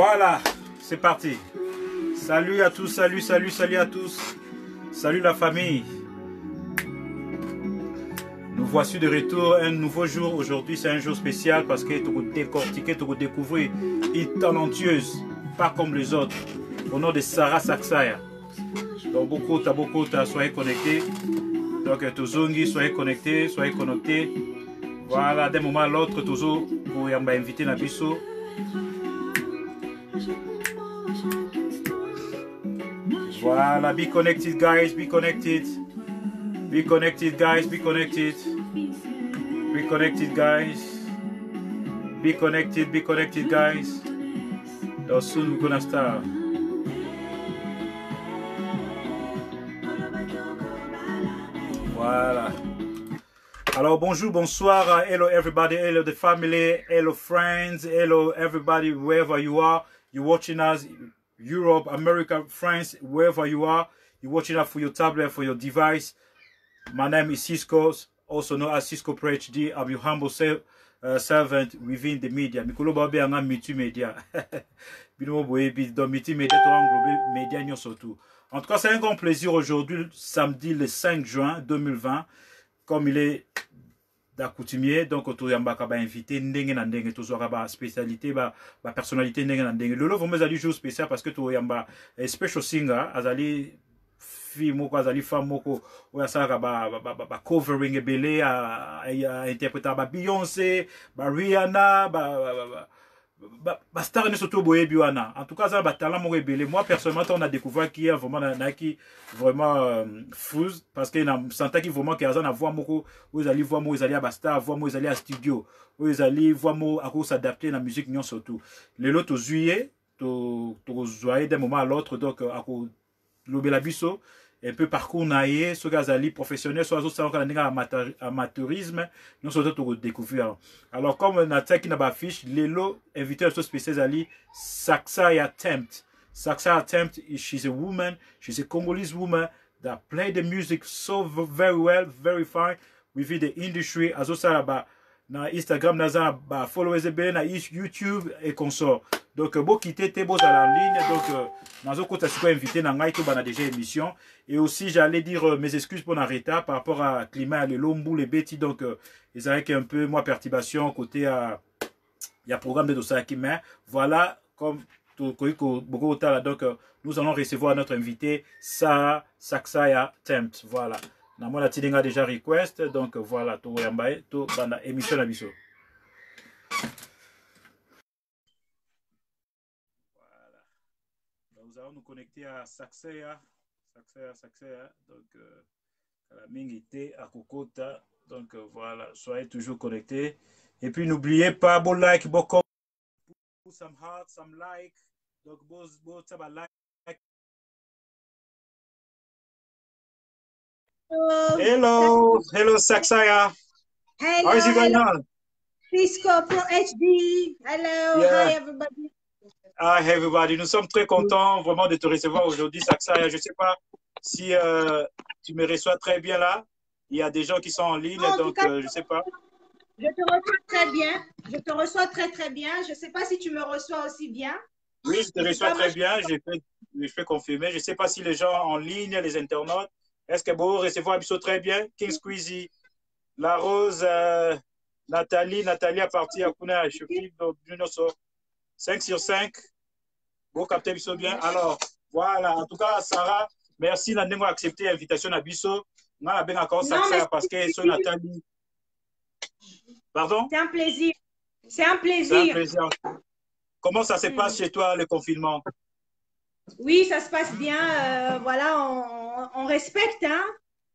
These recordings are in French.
Voilà, c'est parti. Salut à tous, salut à tous. Salut la famille. Nous voici de retour, un nouveau jour. Aujourd'hui, c'est un jour spécial parce que tu vas décortiquer, tu vas découvrir une talentueuse, pas comme les autres, au nom de Sarah Saksaya. Donc, beaucoup, soyez connectés. Donc, Tozongi, soyez connectés. Voilà, d'un moment à l'autre, toujours pour inviter Nabiso. Voilà, be connected, guys, be connected. Be connected, guys, be connected. Be connected, guys. Be connected, guys. So soon we're gonna start. Voilà. Alors, bonjour, bonsoir. Hello, everybody. Hello, the family. Hello, friends. Hello, everybody, wherever you are. You're watching us, Europe, America, France, wherever you are. You're watching us for your tablet, for your device. My name is Cisco, also known as Cisco Pro HD. I'm your humble servant within the media. Mikolo babe anga multimédia. Bino boye bi dans multimédia to englober média nyo surtout. En tout cas, c'est un grand plaisir aujourd'hui, samedi le 5 juin 2020, comme il est d'accoutumier, donc autour yamba kaba invité ndenge na ndenge tozwaka ba spécialité ba personnalité ndenge na ndenge. Lolo vraiment azali jour spécial parce que to yamba special singer azali fille moko azali femme moko oya saka ba covering ebele a interpréter ba Beyoncé, ba Rihanna, ba star ne surtout boyebi wana. En tout cas ça ba talent moko ebele. Moi personnellement on a découvert qui est vraiment naki vraiment fou parce que na senta qui vraiment que azana voix moko vous allez voir moi ils allaient à ba star, voix moi ils allaient à studio, vous allez voir moi à cause s'adapter la musique nyon surtout. Les lots juillet to joyer d'un moment à l'autre donc à cause lobela biso un peu parcours naïe ce gazali professionnel soit autres ça amateurisme nous sommes tout découvrir. Alors comme Natia qui n'a pas affiche Lelo invité à ce spécial ali Saksaya Tempt. Saksaya Tempt, she's a woman, she's a Congolese woman that play the music so very well, very fine within the industry. Azo ça na Instagram naza ba followers be na YouTube et consort. Donc beau quitter tes beaux à la ligne donc nazo kota siko invité na ngai to bana déjà émission et aussi j'allais dire mes excuses pour l'arrêt par rapport à climat le lombu les bêtis donc ils avaient un peu moi perturbation côté il y a programme de dossier qui mais voilà comme beaucoup donc nous allons recevoir notre invité Sarah Saksaya Tempt. Voilà. Namona la tidinga déjà request donc voilà to yambaye to bana émission na biso. Voilà. Nous allons nous connecter à Saksaya donc la mingité à Kokota donc voilà, soyez toujours connectés et puis n'oubliez pas bon like bon comment some heart some like donc bon ça like. Hello, Saksaya. Hello, how is it going on? Cisco Pro HD. Hello, Yeah. Hi everybody. Hi everybody, nous sommes très contents vraiment de te recevoir aujourd'hui, Saksaya. Je ne sais pas si tu me reçois très bien là. Il y a des gens qui sont en ligne, donc je ne sais pas. Je te reçois très bien. Je te reçois très bien. Je ne sais pas si tu me reçois aussi bien. Oui, je te reçois très bien. Je peux confirmer. Je ne sais pas si les gens en ligne, les internautes, est-ce que vous recevez un très bien? King Squeezie, La Rose, Nathalie à partir à Kuna, je suis 5 sur 5. Vous captez Bisso bien. Alors, voilà. En tout cas, Sarah, merci d'avoir accepté l'invitation à Bisso. On a bien encore ça parce que c'est Nathalie. Pardon? C'est un plaisir. C'est un plaisir. C'est un plaisir. Comment ça se passe chez toi, le confinement? Oui, ça se passe bien. Voilà, on respecte, hein.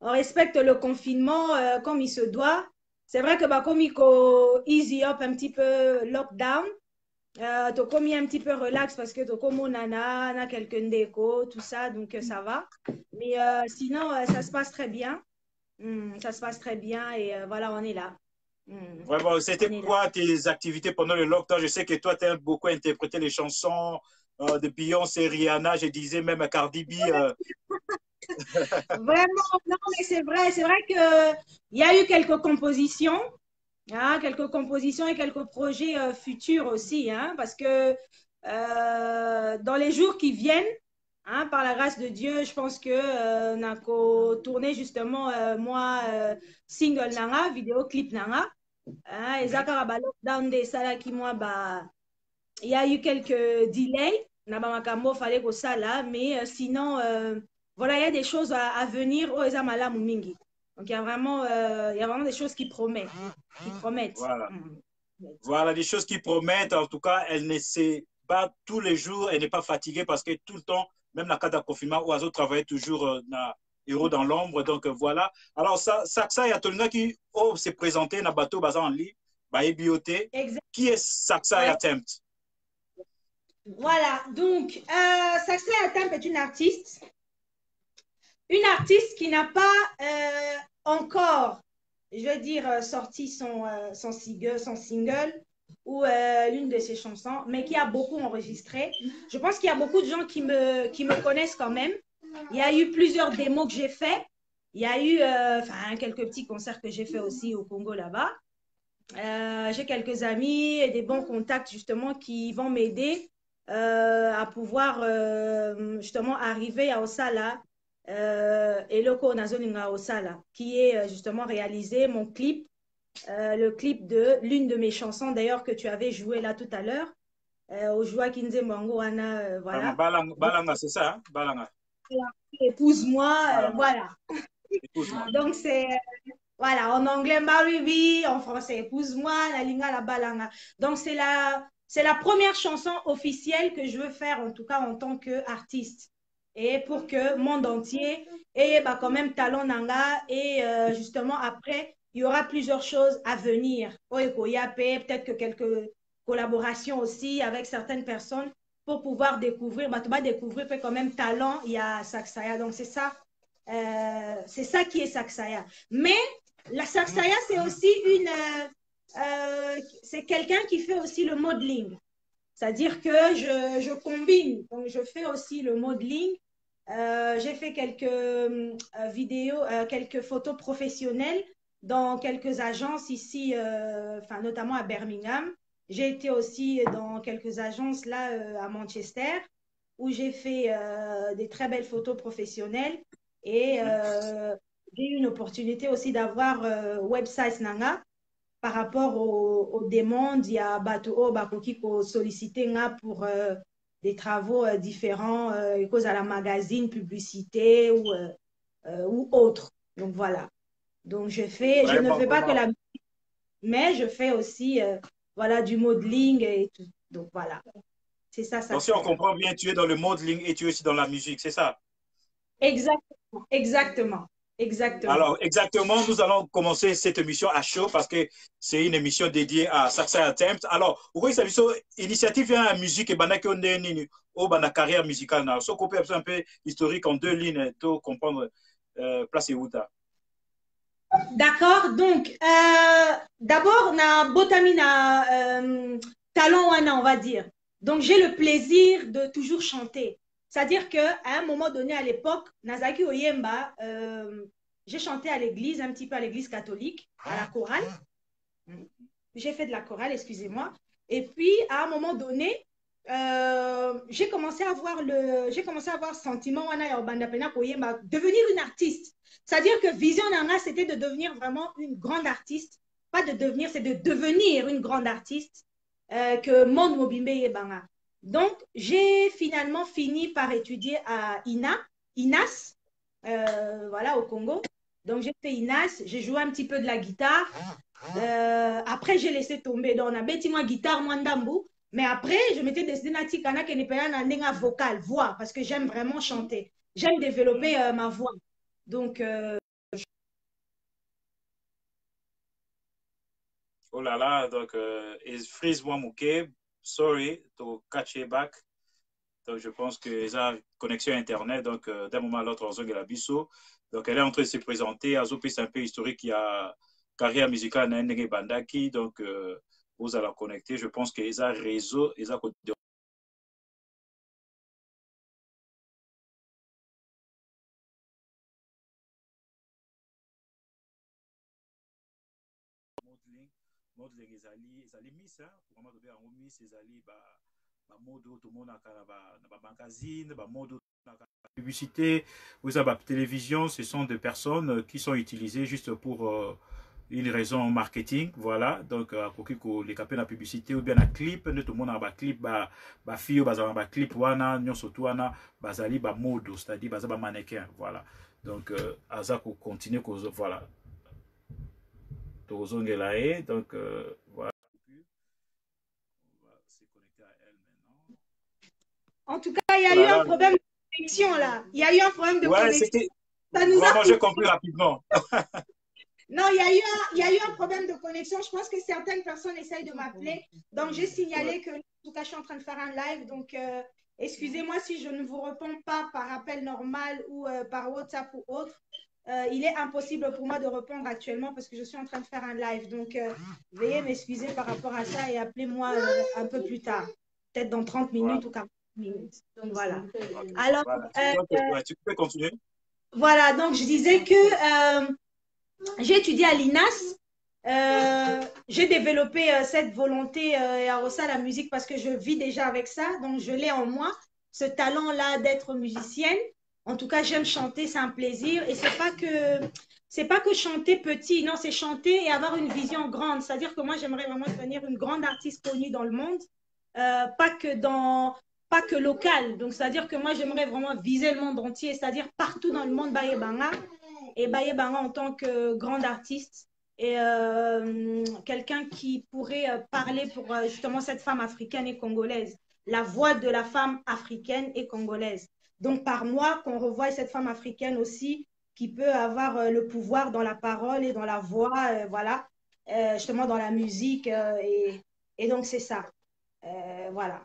On respecte le confinement comme il se doit. C'est vrai que comme il faut easy up un petit peu lockdown, tu commis un petit peu relax parce que tu comme nana, quelqu'un d'écho, tout ça, donc ça va. Mais sinon, ça se passe très bien. Ça se passe très bien et voilà, on est là. Vraiment, c'était quoi tes activités pendant le lockdown? Je sais que toi, tu as beaucoup interprété les chansons de Beyoncé, Rihanna, je disais même à Cardi B. Vraiment, non, mais c'est vrai qu'il y a eu quelques compositions. Quelques compositions et quelques projets futurs aussi, hein, parce que dans les jours qui viennent, hein, par la grâce de Dieu, je pense que nako tourné justement moi single nanga, vidéo clip nanga. Hein, et ça, quand lockdown des salles qui moi bah il y a eu quelques delays. Na ba makambo fallait que ça là, mais sinon voilà, il y a des choses à venir. Oh, eza malamu mingi. Donc il y a vraiment des choses qui promettent, qui promettent. Voilà. Voilà, des choses qui promettent. En tout cas, elle ne s'est pas tous les jours, elle n'est pas fatiguée parce que tout le temps, même dans le cas de confinement, Oiseau travaillait toujours dans Héros dans l'ombre. Donc voilà. Alors, ça il y a Tolina qui s'est présenté dans le bateau basé en lit, Bioté. Qui est Saksa Ouais. Attempt? Voilà, donc Saksa Attempt est une artiste. Une artiste qui n'a pas encore, je veux dire, sorti son single ou l'une de ses chansons, mais qui a beaucoup enregistré. Je pense qu'il y a beaucoup de gens qui me connaissent quand même. Il y a eu plusieurs démos que j'ai fait. Il y a eu quelques petits concerts que j'ai fait aussi au Congo là-bas. J'ai quelques amis et des bons contacts justement qui vont m'aider à pouvoir justement arriver à Osala et Loko Nazoninga Osala, qui est justement réalisé mon clip, le clip de l'une de mes chansons d'ailleurs que tu avais joué là tout à l'heure, au Joa Kinze Mwango Ana, voilà. Balanga, c'est ça, hein? Balanga. Épouse-moi, voilà. Épouse-moi. Donc c'est voilà, en anglais, marry me, en français, épouse-moi, la linga, la balanga. Donc, c'est la première chanson officielle que je veux faire, en tout cas en tant qu'artiste. Et pour que le monde entier ait bah, quand même talent nanga. Et justement, après, il y aura plusieurs choses à venir. Peut-être que quelques collaborations aussi avec certaines personnes pour pouvoir découvrir. Bah, tu vas découvrir que quand même talent, il y a Saksaya. Donc, c'est ça qui est Saksaya. Mais la Saksaya, c'est aussi c'est quelqu'un qui fait aussi le modeling. C'est-à-dire que je combine. Donc, je fais aussi le modeling. J'ai fait quelques vidéos, quelques photos professionnelles dans quelques agences ici, notamment à Birmingham. J'ai été aussi dans quelques agences là à Manchester où j'ai fait des très belles photos professionnelles et j'ai eu une opportunité aussi d'avoir website Nanga par rapport aux demandes. Il y a Bato Bakoki qui sollicité pour des travaux différents, cause à la magazine, publicité ou autre. Donc voilà. Donc je ne fais pas que la musique, mais je fais aussi voilà, du modeling et tout. Donc voilà. C'est ça, ça. Donc si on comprend bien, tu es dans le modeling et tu es aussi dans la musique, c'est ça? Exactement, exactement, exactement. Alors, exactement, nous allons commencer cette émission à chaud parce que c'est une émission dédiée à Saksa Attempt. Alors, oui, ça initiative vient à musique et banaki on est au bana carrière musicale. Ce qu'on peut un peu historique en deux lignes pour comprendre place et Outa. D'accord, donc d'abord, na botami na talent wana, on va dire. Donc j'ai le plaisir de toujours chanter. C'est-à-dire qu'à un moment donné, à l'époque, Nazaki Oyemba, j'ai chanté à l'église, un petit peu à l'église catholique, à la chorale. J'ai fait de la chorale, excusez-moi. Et puis, à un moment donné, j'ai commencé à avoir sentiment devenir une artiste. C'est-à-dire que vision nanga, c'était de devenir vraiment une grande artiste. Pas de devenir, c'est de devenir une grande artiste que Monde Mobimbe Yebanga. Donc, j'ai finalement fini par étudier à INAS, voilà, au Congo. Donc, j'ai fait INAS, j'ai joué un petit peu de la guitare. Après, j'ai laissé tomber. Donc, on a bêti moi guitare, moi ndambu. Mais après, je m'étais décidé à tikana que ne pas un vocal, voix, parce que j'aime vraiment chanter. J'aime développer ma voix. Donc, Oh là là, donc, freeze-moi mouké, sorry to catch you back. Donc, je pense que ça connexion Internet, donc, d'un moment à l'autre, on la bisso. Donc, elle est en train de se présenter. Azopi, c'est un peu historique. Il y a carrière musicale, Nenge Bandaki. Donc, vous allez la connecter. Je pense que ça réseau, ça modeling ezali miss, pour moi, miss ezali modo tout le monde a magazine, modo publicité, vous avez la télévision, ce sont des personnes qui sont utilisées juste pour une raison marketing, voilà. Donc les capés la publicité ou bien la clip, tout le monde a un clip, ba fille ou un clip wana, nyon surtout wana, bazali ba modo, c'est-à-dire bazali ba mannequin, voilà. Donc aza ko continuer ko voilà. Donc voilà. En tout cas, il y a eu un problème de connexion là. Il y a eu un problème de connexion. Ça nous vraiment, j'ai compris rapidement. Non, il y a eu un problème de connexion. Je pense que certaines personnes essayent de m'appeler. Donc, j'ai signalé que, en tout cas, je suis en train de faire un live. Donc, excusez-moi si je ne vous réponds pas par appel normal ou par WhatsApp ou autre. Il est impossible pour moi de répondre actuellement parce que je suis en train de faire un live. Donc, veuillez m'excuser par rapport à ça et appelez-moi un peu plus tard. Peut-être dans 30 minutes ou 40 minutes. Donc, voilà. Alors, tu peux continuer. Voilà, donc je disais que j'ai étudié à l'INAS. J'ai développé cette volonté à Rossa la musique parce que je vis déjà avec ça. Donc, je l'ai en moi, ce talent-là d'être musicienne. En tout cas, j'aime chanter, c'est un plaisir. Et c'est pas que chanter petit, non, c'est chanter et avoir une vision grande. C'est-à-dire que moi, j'aimerais vraiment devenir une grande artiste connue dans le monde, pas que local. Donc, c'est-à-dire que moi, j'aimerais vraiment viser le monde entier, c'est-à-dire partout dans le monde, Baye Banga. Et Baye Banga en tant que grande artiste et quelqu'un qui pourrait parler pour justement cette femme africaine et congolaise, la voix de la femme africaine et congolaise. Donc, par moi, qu'on revoie cette femme africaine aussi qui peut avoir le pouvoir dans la parole et dans la voix, voilà, justement dans la musique. Et donc, c'est ça. Voilà.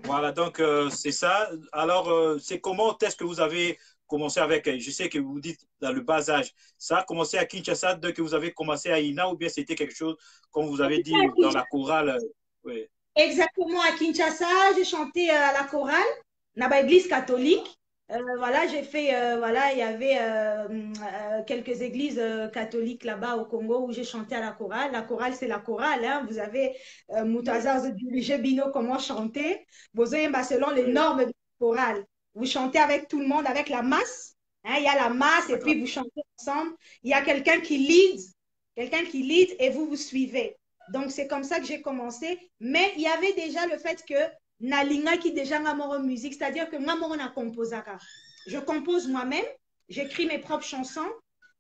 Voilà, donc c'est ça. Alors, c'est comment est-ce que vous avez commencé avec, je sais que vous dites dans le bas âge, ça a commencé à Kinshasa dès que vous avez commencé à INA ou bien c'était quelque chose, comme vous avez dit, dans la chorale? Oui. Exactement, à Kinshasa, j'ai chanté à la chorale, dans l'église catholique. Voilà, j'ai fait, voilà, il y avait quelques églises catholiques là-bas au Congo où j'ai chanté à la chorale. La chorale, c'est la chorale, hein. Vous avez Moutaza diriger Bino, comment chanter. Bozoyemba, selon les normes de la chorale. Vous chantez avec tout le monde, avec la masse. Hein, il y a la masse et puis vous chantez ensemble. Il y a quelqu'un qui lead et vous suivez. Donc, c'est comme ça que j'ai commencé. Mais il y avait déjà le fait que Nalinga qui déjà en musique, c'est-à-dire que moi, on a composé. Je compose moi-même, j'écris mes propres chansons.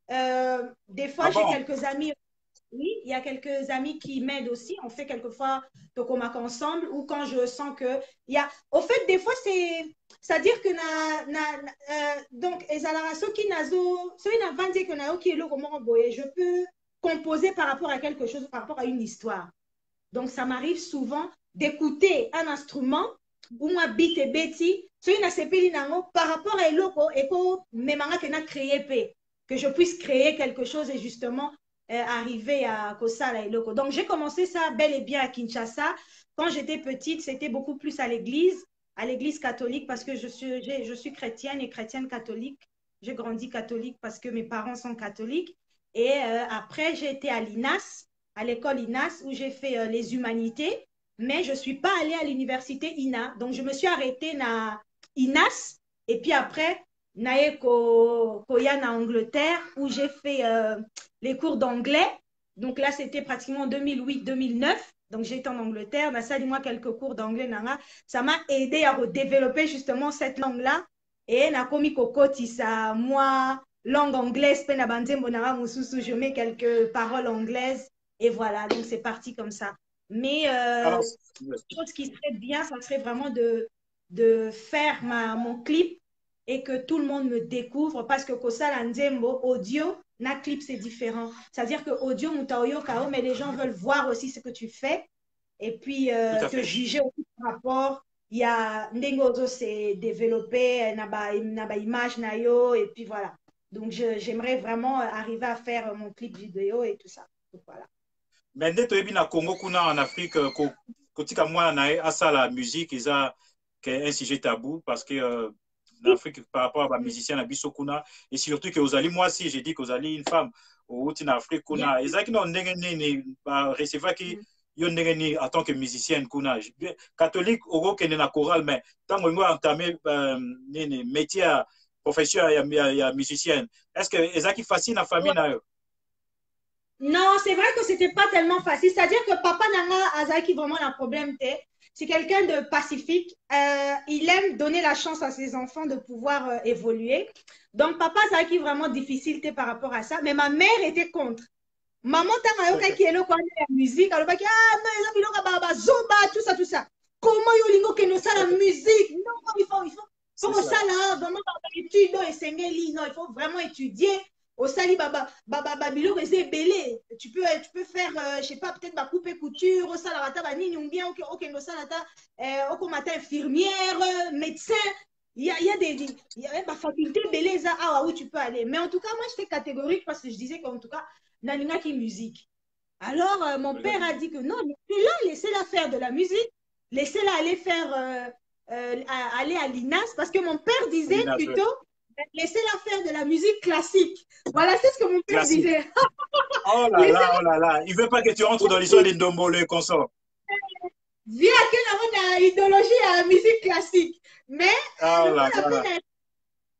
Des fois, j'ai quelques amis. Oui, il y a quelques amis qui m'aident aussi. On fait quelquefois Tokomak ensemble ou quand je sens que il y a. Au fait, des fois, c'est-à-dire que donc Ezalara qui nazo, je peux composer par rapport à quelque chose, par rapport à une histoire. Donc, ça m'arrive souvent d'écouter un instrument ou moi beat et betty, par rapport à l'oko et que je puisse créer quelque chose et justement arriver à Kosala et Loko. Donc, j'ai commencé ça bel et bien à Kinshasa. Quand j'étais petite, c'était beaucoup plus à l'église catholique, parce que je suis chrétienne et chrétienne catholique. J'ai grandi catholique parce que mes parents sont catholiques. Et après, j'ai été à l'INAS, à l'école INAS, où j'ai fait les humanités. Mais je ne suis pas allée à l'université INA. Donc, je me suis arrêtée à INAS. Et puis après, naye koya en Angleterre, où j'ai fait les cours d'anglais. Donc là, c'était pratiquement 2008-2009. Donc j'ai été en Angleterre, ça dit-moi quelques cours d'anglais. Ça m'a aidé à redévelopper justement cette langue-là. Et nakomi kokoti ça, moi, langue anglaise, je mets quelques paroles anglaises. Et voilà, donc c'est parti comme ça. Mais ce qui serait bien, ça serait vraiment de faire mon clip et que tout le monde me découvre, parce que Kosala Nzembo, audio, na clip, c'est différent. C'est-à-dire que audio, mais les gens veulent voir aussi ce que tu fais et puis te juger aussi par rapport. Il y a Ndengozo, c'est développé, naba image, nayo, et puis voilà. Donc, j'aimerais vraiment arriver à faire mon clip vidéo et tout ça. Donc, voilà. Mais nde toyebi na Congo kuna en Afrique kotika mwana na ye asala musique eza un sujet tabou parce que en Afrique par rapport à musicien na biso kuna et surtout que ozali moi si j'ai dit que ozali une femme outi na Afrique kuna ezaki na ndenge nini ba recevoir ki yo ndenge en tant que musicienne kuna catholique oko kende na chorale mais tant ngo entamé nini métier profession ya musicienne est-ce que ezaki facile na famille na yo? Non, c'est vrai que c'était pas tellement facile. C'est-à-dire que papa Nanga Azaki vraiment un problème. C'est quelqu'un de pacifique. Il aime donner la chance à ses enfants de pouvoir évoluer. Donc papa Azaki vraiment difficile par rapport à ça. Mais ma mère était contre. Maman Tamayoka qui est là quand la musique, elle va dire ah mais ils ont zomba tout ça. Comment yolingo que nous ça la musique? Non, il faut que ça là vraiment étude et s'engager. Non, il faut vraiment étudier. Au sali babilo c'est belé. Tu peux faire je sais pas peut-être ma coupe et couture, au salarata banini ou bien OK no salata au matin infirmière, médecin. Il y a ma faculté belé ça ah où tu peux aller. Mais en tout cas moi j'étais catégorique parce que je disais qu'en tout cas Nanina qui musique. Alors mon père a dit que non, laissez-la faire de la musique, laissez-la aller faire aller à l'INAS parce que mon père disait plutôt laissez-la faire de la musique classique. Voilà, c'est ce que mon père disait. Oh là là. Il ne veut pas que tu entres dans l'histoire des Ndombolo et consorts. Via que on a idéologie à la musique classique. Mais,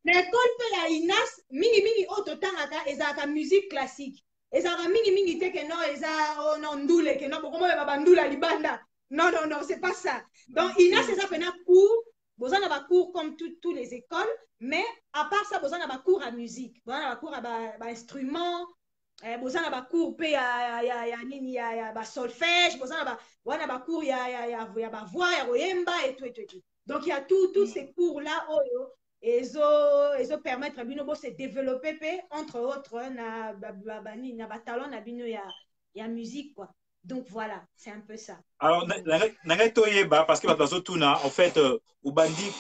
l'école de la INAS, mini autre temps, ils ont la musique classique. Ils ont mini que non, ils ont non ndoule, que non, comment ils vont ndoula libanda. Non, c'est pas ça. Donc, INAS, c'est ça, cours. Vous avez un cours comme toutes les écoles, mais à part ça, vous avez un cours à musique, vous avez un cours à instruments, vous avez un cours à solfège, vous avez un cours à voix, à royemba et tout. Donc il y a tous ces cours-là, et ils permettent de se développer, entre autres, na talent il y a musique, quoi. Donc voilà, c'est un peu ça. Alors, parce que en fait, Ubandi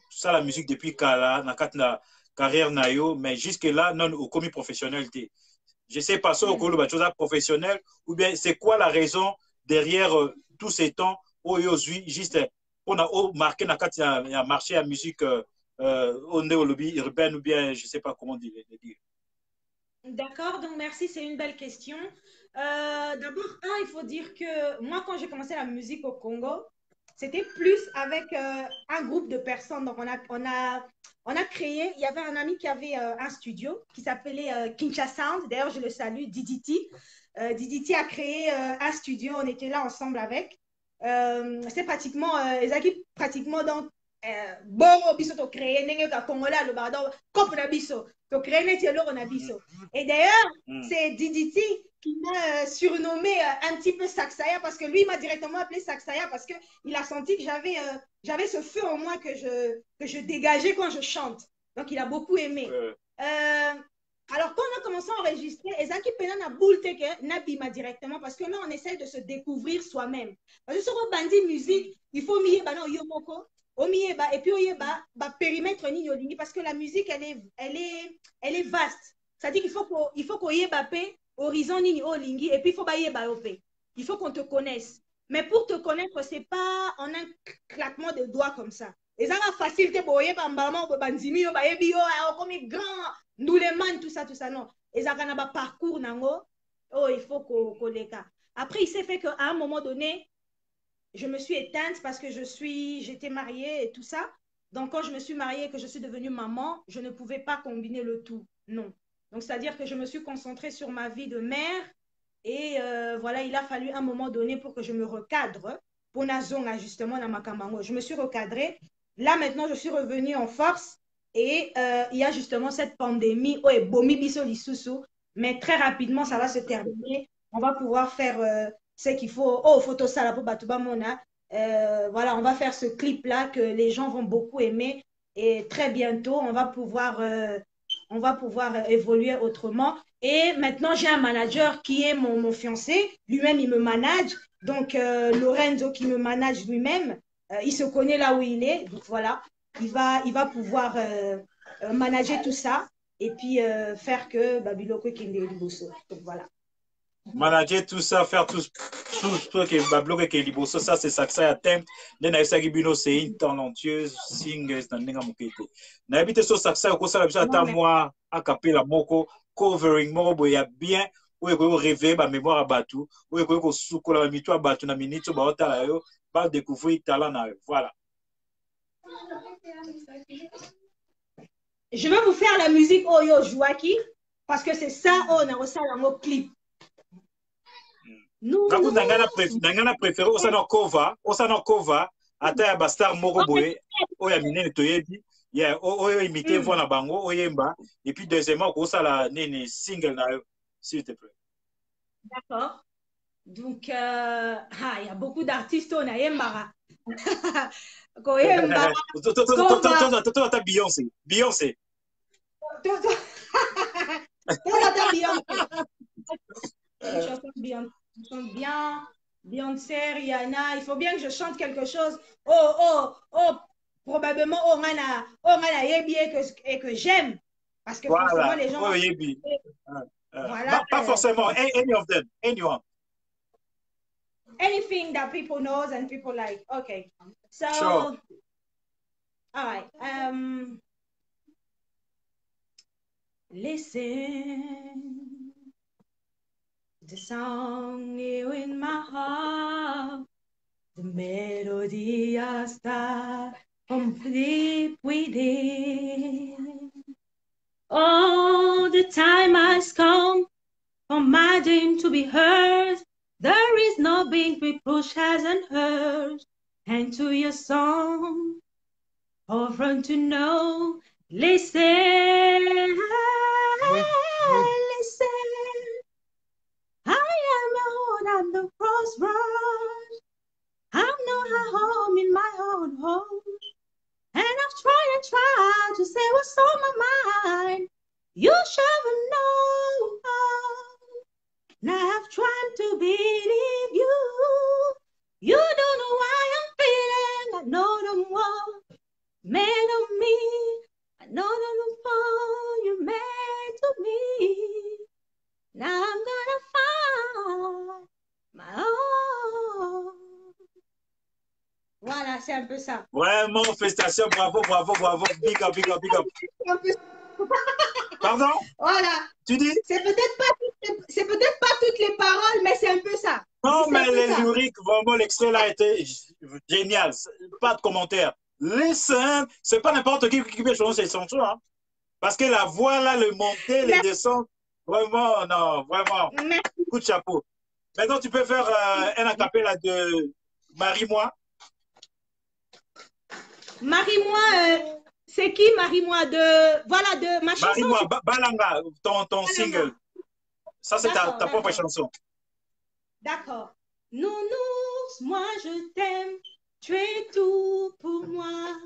ça la musique depuis Kala, na carrière nayo, mais jusque là, non, au commis professionnel. Je sais pas ça, au chose professionnel, ou bien c'est quoi la raison derrière tous ces temps où juste on a marqué na marché à musique au lobby urbaine ou bien je sais pas comment dire. D'accord, donc merci, c'est une belle question. D'abord, il faut dire que moi, quand j'ai commencé la musique au Congo, c'était plus avec un groupe de personnes. Donc, on a créé, il y avait un ami qui avait un studio qui s'appelait Kinshasa Sound. D'ailleurs, je le salue, Diditi. Diditi a créé un studio, on était là ensemble avec. C'est pratiquement, Ezaki, pratiquement dans Boro biso to créé n'enge ka Congolais le bado cop na biso to créé net yelo na biso. Et d'ailleurs, c'est Diditi qui m'a surnommé un petit peu Saksaya parce que lui m'a directement appelé Saksaya parce que il a senti que j'avais ce feu en moi que je dégageais quand je chante. Donc il a beaucoup aimé. Alors, quand on a commencé à enregistrer, Ezaki Pena na boule teke nabima directement parce que là, on essaie de se découvrir soi-même. Parce que sur un bandit musique, il faut mieux non yomoko. Et puis périmètre ni yolingi parce que la musique elle est vaste. C'est-à-dire qu'il faut qu'on y ait horizon ni yolingi et puis il faut il faut qu'on te connaisse. Mais pour te connaître, c'est pas en un claquement de doigts comme ça. Et ça va faciliter pour y bambama ou banzimi yo ba yebi yo comme grand ndouleman tout ça non. Et ça kana ba parcours nango il faut qu'on les cas. Après il s'est fait qu'à un moment donné je me suis éteinte parce que j'étais mariée et tout ça. Donc, quand je me suis mariée et que je suis devenue maman, je ne pouvais pas combiner le tout. Non. Donc, c'est-à-dire que je me suis concentrée sur ma vie de mère. Et voilà, il a fallu un moment donné pour que je me recadre. Pour Nazonga, justement, dans ma Kamango. Je me suis recadrée. Là, maintenant, je suis revenue en force. Et il y a justement cette pandémie. Oh, et Bomi Biso Lisusu. Mais très rapidement, ça va se terminer. On va pouvoir faire... c'est qu'il faut photo ça là pour Batouba Mona. Voilà, on va faire ce clip là que les gens vont beaucoup aimer et très bientôt on va pouvoir évoluer autrement. Et maintenant j'ai un manager qui est mon fiancé, lui-même il me manage, donc Lorenzo qui me manage lui-même, il se connaît là où il est, donc voilà, il va pouvoir manager tout ça et puis faire que Babiloko Kinde Liboso. Donc voilà. Manager tout ça, faire tout que Bablo que Liboso, ça c'est ça que ça atteint. Nena Sagibino c'est une talentueuse singer dans Nenga Mukete. Na habite so ça au ça la bisa ta moi a capella moko covering moko boya bien oyo ko réveiller ba mémoire à batu oyo ko sukola ba mitu à batu na minito ba otala yo ba découvrir talent na yo. Voilà. Je vais vous faire la musique Oyo Jouaki parce que c'est ça, on a reçu dans mon clip. Kaku nangana préféré osana cover ata ya bastar moko boye oya minene toyebi yeah oyo imité voix na bango oyemba et puis deuxièmement ko sala nini single na yo s'il te plaît. D'accord. Donc il y a beaucoup d'artistes on a yemba. Ko yemba. Toi Beyoncé. Beyoncé. Toi Beyoncé. Je chante bien, Beyoncé, Rihanna, il faut bien que je chante quelque chose. Probablement, et que j'aime. Parce que voilà. forcément, les gens... Voilà. Pas forcément, any of them, anyone. Anything that people knows and people like. Okay. So, sure. All right. Listen. The song here in my heart, the melody I start complete within. Oh, the time has come for my dream to be heard. There is no big reproach hasn't heard. And to your song, oh, run to know, listen, listen. I am out at the crossroads. I'm not at home in my own home. And I've tried to say what's on my mind. You shall know. Now I've tried to believe you. You don't know why I'm feeling. I know the one made of me. I know the one you made to me. Now I'm gonna find my own. Voilà, c'est un peu ça. Vraiment, félicitations, bravo. Big up. Pardon? Voilà. Tu dis? C'est peut-être pas toutes les paroles, mais c'est un peu ça. Non, mais les lyriques, vraiment, l'extrait là était génial. Pas de commentaire. Listen, c'est pas n'importe qui peut chanter ces chansons, hein. Parce que la voix là, le monter, les descentes, vraiment, non, vraiment. Merci. Coup de chapeau. Maintenant, tu peux faire un acapella de Marie-moi. Marie-moi, c'est qui Marie-moi de ma chanson? Marie-moi, Balanga, ton single. Ça, c'est ta propre chanson. D'accord. Nounours, moi je t'aime, tu es tout pour moi.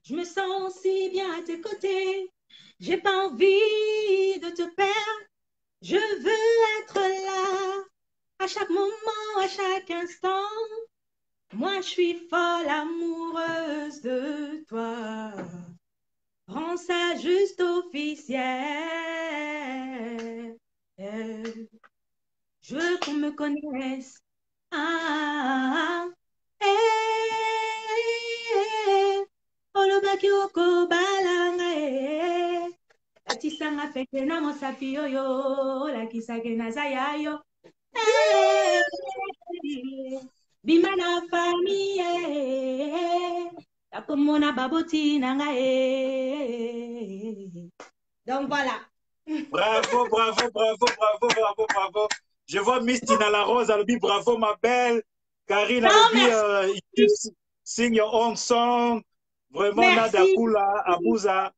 Je me sens si bien à tes côtés, j'ai pas envie de te perdre. Je veux être là, à chaque moment, à chaque instant. Moi, je suis folle amoureuse de toi. Rends ça juste officiel. Je veux qu'on me connaisse. Olobaki oko balanga atisanga fete na mosapi oyo lakisake na zayayo. Bima na famille akomona baboti nanga. Donc voilà. Bravo. Je vois Miss Tina La Rose, elle dit bravo ma belle. Karine, elle dit sing your own song. Vraiment, Nada Kula, Abuza.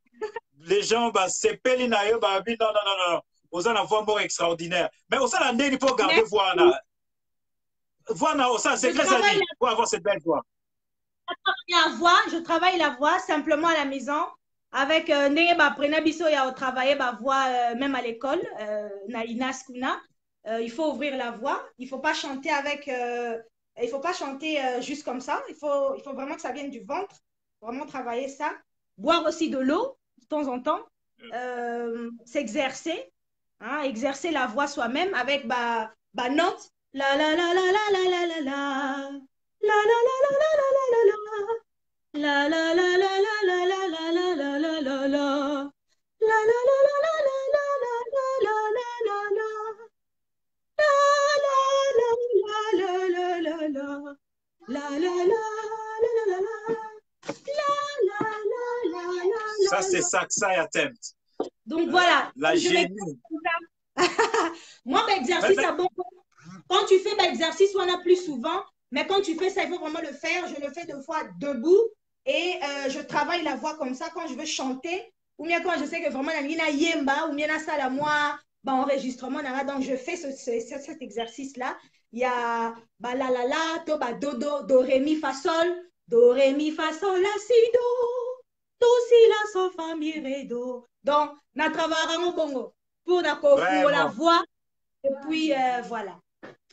Les gens, c'est Pelina, non. Vous avez une voix more extraordinaire. Mais vous avez il faut garder voix. Voix, c'est très ça pour avoir cette belle voix. Je travaille la voix simplement à la maison. Avec Neba Prenabiso, il y a travaillé ma voix même à l'école, Naïnas Kuna. Il faut ouvrir la voix. Il ne faut pas chanter avec. Il faut pas chanter juste comme ça. Il faut vraiment que ça vienne du ventre. Vraiment travailler ça. Boire aussi de l'eau de temps en temps. S'exercer. Hein, exercer la voix soi-même avec ma note. La la la la la la la la la. La la la la la la la la la. La la la la la la la la la la la la la. La la la la la la la la la la la la. Ça, c'est Saksa et Attempt. Donc voilà. La génie. Moi, l'exercice, c'est bon. Quand tu fais l'exercice, on a plus souvent. Mais quand tu fais ça, il faut vraiment le faire. Je le fais 2 fois debout. Et je travaille la voix comme ça quand je veux chanter. Ou bien quand je sais que vraiment, il y a yemba, ou bien ça, la moi, enregistrement. Donc, je fais cet exercice-là. Il y a la la la, to, do, do, ré, mi, fa, sol. Do, ré, mi, fa, sol, la, si, do. Do, si, la, sol, fa, mi, ré, do. Donc, on travaille en bongo pour la voix. Et puis, voilà.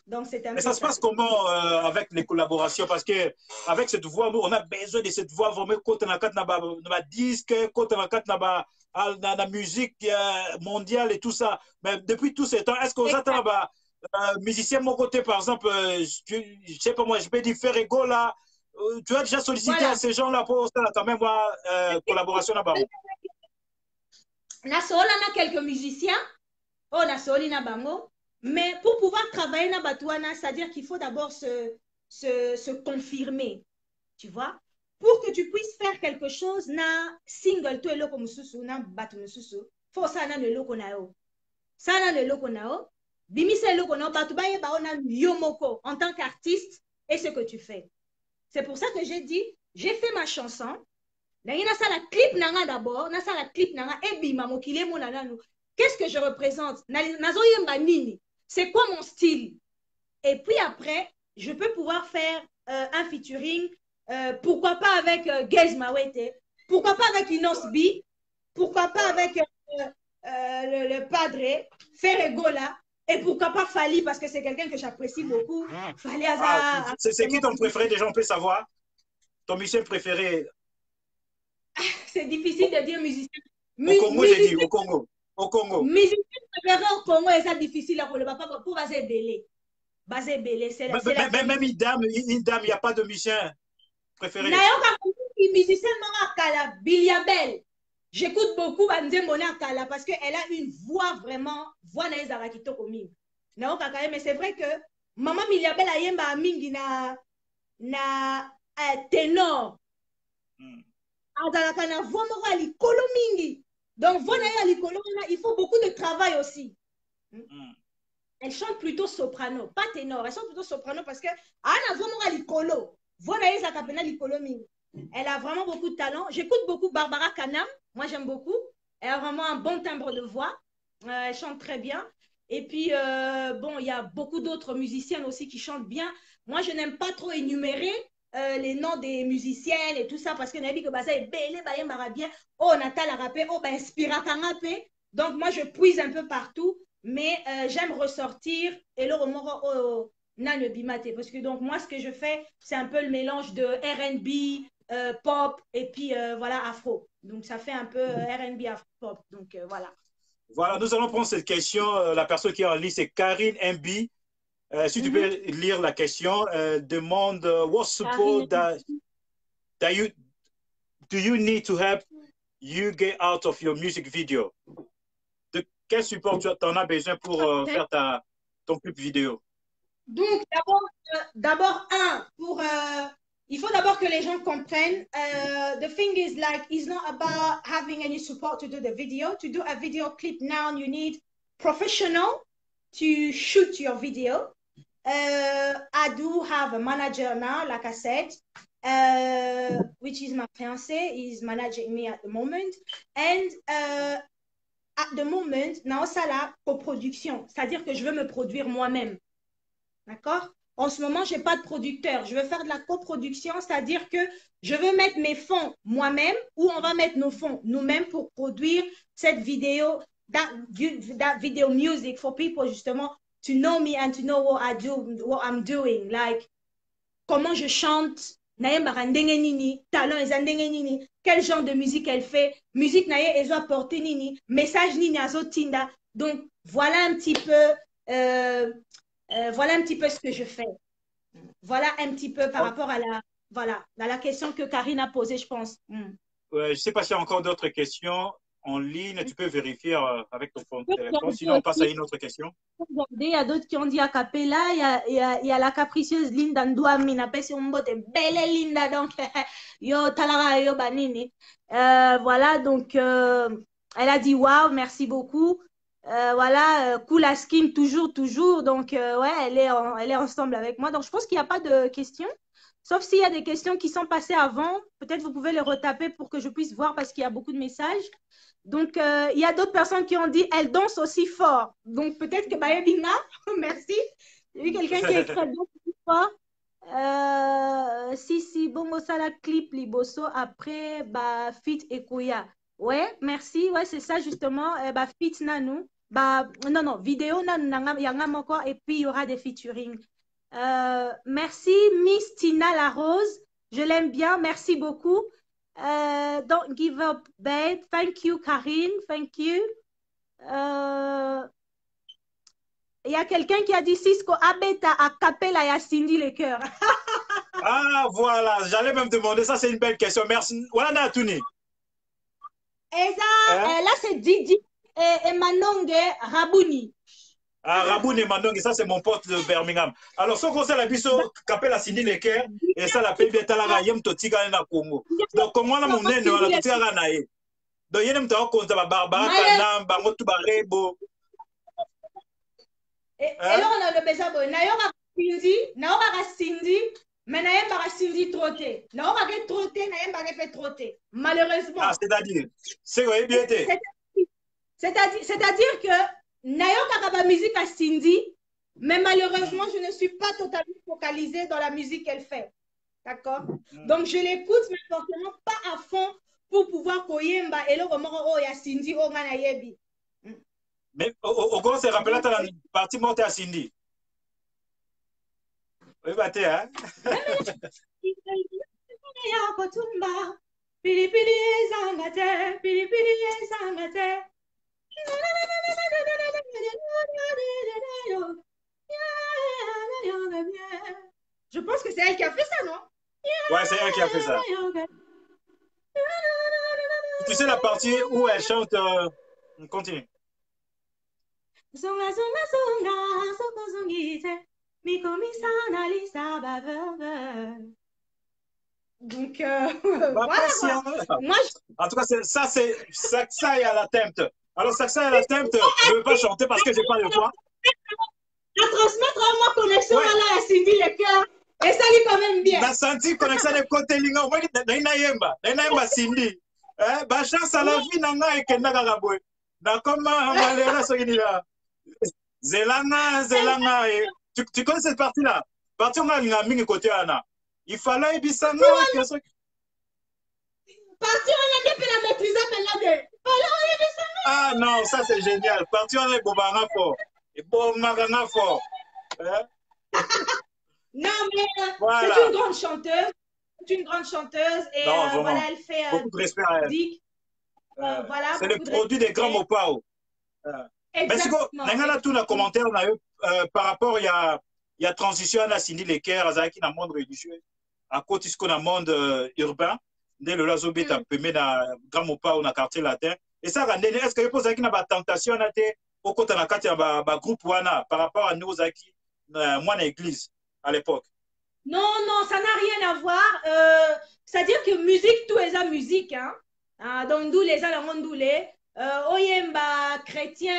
Donc, c'est un peu ça. Et ça se passe comment avec les collaborations? Parce que avec cette voix, on a besoin de cette voix vraiment quand on a un disque, quand on a la musique mondiale et tout ça. Mais depuis tous ces temps, est-ce qu'on attend musicien de mon côté, par exemple, je sais pas moi, je peux dire Ferrego là, tu as déjà sollicité à ces gens-là pour ça, quand même, collaboration là-bas? On a quelques musiciens, on a bango. Mais pour pouvoir travailler dans Batouana, c'est-à-dire qu'il faut d'abord se confirmer, tu vois. Pour que tu puisses faire quelque chose, na single to eloko mususu, na batu mususu, faut ça na le loko na yo. Ça na le loko na yo. Bimi se loko na yo, batu ba yeba ona yomoko en tant qu'artiste et ce que tu fais. C'est pour ça que j'ai dit, j'ai fait ma chanson. Na ça la clip nanga d'abord, na ça la clip nanga et bima mokile mo nananu. Qu'est-ce que je représente? Nazo yemba nini? C'est quoi mon style? Et puis après, je peux pouvoir faire un featuring, pourquoi pas avec Gez Mawete, pourquoi pas avec Inos B, pourquoi pas avec le Padre, Ferregola, et pourquoi pas Fali, parce que c'est quelqu'un que j'apprécie beaucoup. Fali c'est qui ton préféré, déjà on peut savoir? Ton musicien préféré? C'est difficile de dire musicien. Au Congo, j'ai dit, au Congo. Au Congo. Musicien préféré au Congo, et ça difficile à le papa pour baser belé. Baser belé, c'est la. Même une dame, il n'y a pas de musicien préféré. Musicien Kala, Biliabel. J'écoute beaucoup Banze Mona Kala parce qu'elle a une voix vraiment, voix na Zarakito Komi. Mais c'est vrai que Maman Biliabel a yemba mingi na ténor. Azalaka na voix moko likolo mingi. Donc voix na likolo il faut beaucoup de travail aussi. Elle chante plutôt soprano, pas ténor. Elle chante plutôt soprano parce que Anna voix moko likolo. Voix na Zakapena likolo mingi. Elle a vraiment beaucoup de talent. J'écoute beaucoup Barbara Kanam. Moi, j'aime beaucoup. Elle a vraiment un bon timbre de voix. Elle chante très bien. Et puis, bon, il y a beaucoup d'autres musiciennes aussi qui chantent bien. Moi, je n'aime pas trop énumérer les noms des musiciennes et tout ça parce que je dit que ça est belé, bien. Oh, Natal a rappé, oh, Inspira rappé. Donc, moi, je puise un peu partout. Mais j'aime ressortir et le remords Nane Bimate. Parce que donc, moi, ce que je fais, c'est un peu le mélange de R&B, pop et puis voilà, afro. Donc, ça fait un peu R&B, afro, pop. Donc, voilà. Voilà, nous allons prendre cette question. La personne qui est en ligne, c'est Karine MB. Si tu peux lire la question, demande what support do you need to help you get out of your music video? De quel support tu en as besoin pour faire ton clip vidéo? Donc, d'abord, il faut d'abord que les gens comprennent. The thing is like, it's not about having any support to do the video. To do a video clip now, you need professional to shoot your video. I do have a manager now, like I said, which is my fiancé. He's managing me at the moment. And at the moment, now, ça la coproduction. C'est-à-dire que je veux me produire moi-même. D'accord? En ce moment, je n'ai pas de producteur. Je veux faire de la coproduction, c'est-à-dire que je veux mettre mes fonds moi-même ou on va mettre nos fonds nous-mêmes pour produire cette vidéo, that video music for people justement to know me and to know what I do, what I'm doing. Like, comment je chante, talent et quel genre de musique elle fait, musique naye elle doit porter nini, message nini azotinda. Donc, voilà un petit peu... voilà un petit peu ce que je fais. Voilà un petit peu par rapport à la question que Karine a posée, je pense. Je ne sais pas s'il y a encore d'autres questions. en ligne. Tu peux vérifier avec ton téléphone. Sinon, on passe à une autre question. Il y a d'autres qui ont dit a cappella. Il y a la capricieuse Linda Ndouami. Si on botte belle Linda. Donc, yo talara yo banini. Voilà, donc, elle a dit waouh, merci beaucoup. Voilà, cool à skin, toujours. Donc, ouais, elle est ensemble avec moi. Donc, je pense qu'il n'y a pas de questions. Sauf s'il y a des questions qui sont passées avant. Peut-être vous pouvez les retaper pour que je puisse voir parce qu'il y a beaucoup de messages. Donc, il y a d'autres personnes qui ont dit elle danse aussi fort. Donc, peut-être que Bayabina, merci. J'ai vu quelqu'un qui a écrit elle danse aussi fort. Si, bongo sala clip liboso après fit ekoya. Ouais, merci. Ouais, c'est ça justement. Fit nanou. Non, vidéo nanou yanga moko et puis il y aura des featuring. Merci Miss Tina La Rose. Je l'aime bien. Merci beaucoup. Don't give up, babe. Thank you, Karine. Thank you. Il y a quelqu'un qui a dit Cisco Abeta a capella et a Cindy les cœurs. Ah, voilà. J'allais même demander. Ça, c'est une belle question. Merci. Voilà, Natouni. Et ça, là, c'est Didi et Manongue Rabouni. Ah, Rabouni et Manongue, ça, c'est mon pote de Birmingham. Alors, ce qu'on sait, la biso, capella Cindy les cœurs, et ça, la paye bien, talaga, yem totiga na Congo. Donc, comment on a mon nez, on a totiga na ye. Donc, yem ta compte, ba barbara, kanam, bango tu barebo. Et là, on a le besoin de Naora Cindy, mais Naïm va Cindy trotter. Naora va trotter, Naïm va fait trotter. Malheureusement. Ah, c'est-à-dire, c'est quoi, bien été. C'est-à-dire que Naïm va musique à Cindy, mais malheureusement, je ne suis pas totalement focalisée dans la musique qu'elle fait. D'accord? Donc, je l'écoute, mais forcément pas à fond pour pouvoir koyemba et le roman oh ya Cindy oh Manayebi. Mais au gros, c'est rappelé à la partie montée à Cindy. Oui, bah, t'es, hein? Je pense que c'est elle qui a fait ça, non? Ouais, c'est elle qui a fait ça. Tu sais la partie où elle chante, on continue. Donc, bah, voilà. Moi, en tout cas, ça, c'est Saxa et à la tempe. Alors, Saxa et à la tempe, je ne veux pas chanter parce que je n'ai pas le droit. À transmettre à moi connexion là à Cindy le cœur. Et ça lui quand même bien. Na senti connexion de côté linga, moi na Cindy. Bah chance à la vie nanga et kenda kakaboy. Na comment malera sokini là. Zelanga. Tu connais cette partie là? Partie on a mingi côté ana. Il fallait bisanga que ça. Partie on a depuis la maîtrise de. Ah non, ça c'est génial. Partie on est bobanga fort. Et bon maganga fort. Non, mais voilà. c'est une grande chanteuse. C'est une grande chanteuse. Et non, voilà, elle fait. Beaucoup de respect à elle. Voilà, c'est le produit des grands Mopao. Mais si vous avez tout le commentaire par rapport, il y a transition à la Cindy Leker, à qui dans le monde religieux, à côté de ce qu'on a monde urbain, dès le lazo beta, permet dans grand Mopao, dans le quartier latin. Et ça, est-ce que vous avez une tentation au côté de groupe Wana par rapport à nous, moi, dans l'église à l'époque? Non, ça n'a rien à voir. C'est-à-dire que musique, tout est la musique. Hein? Donc, d'où les gens doulé. Oyemba chrétien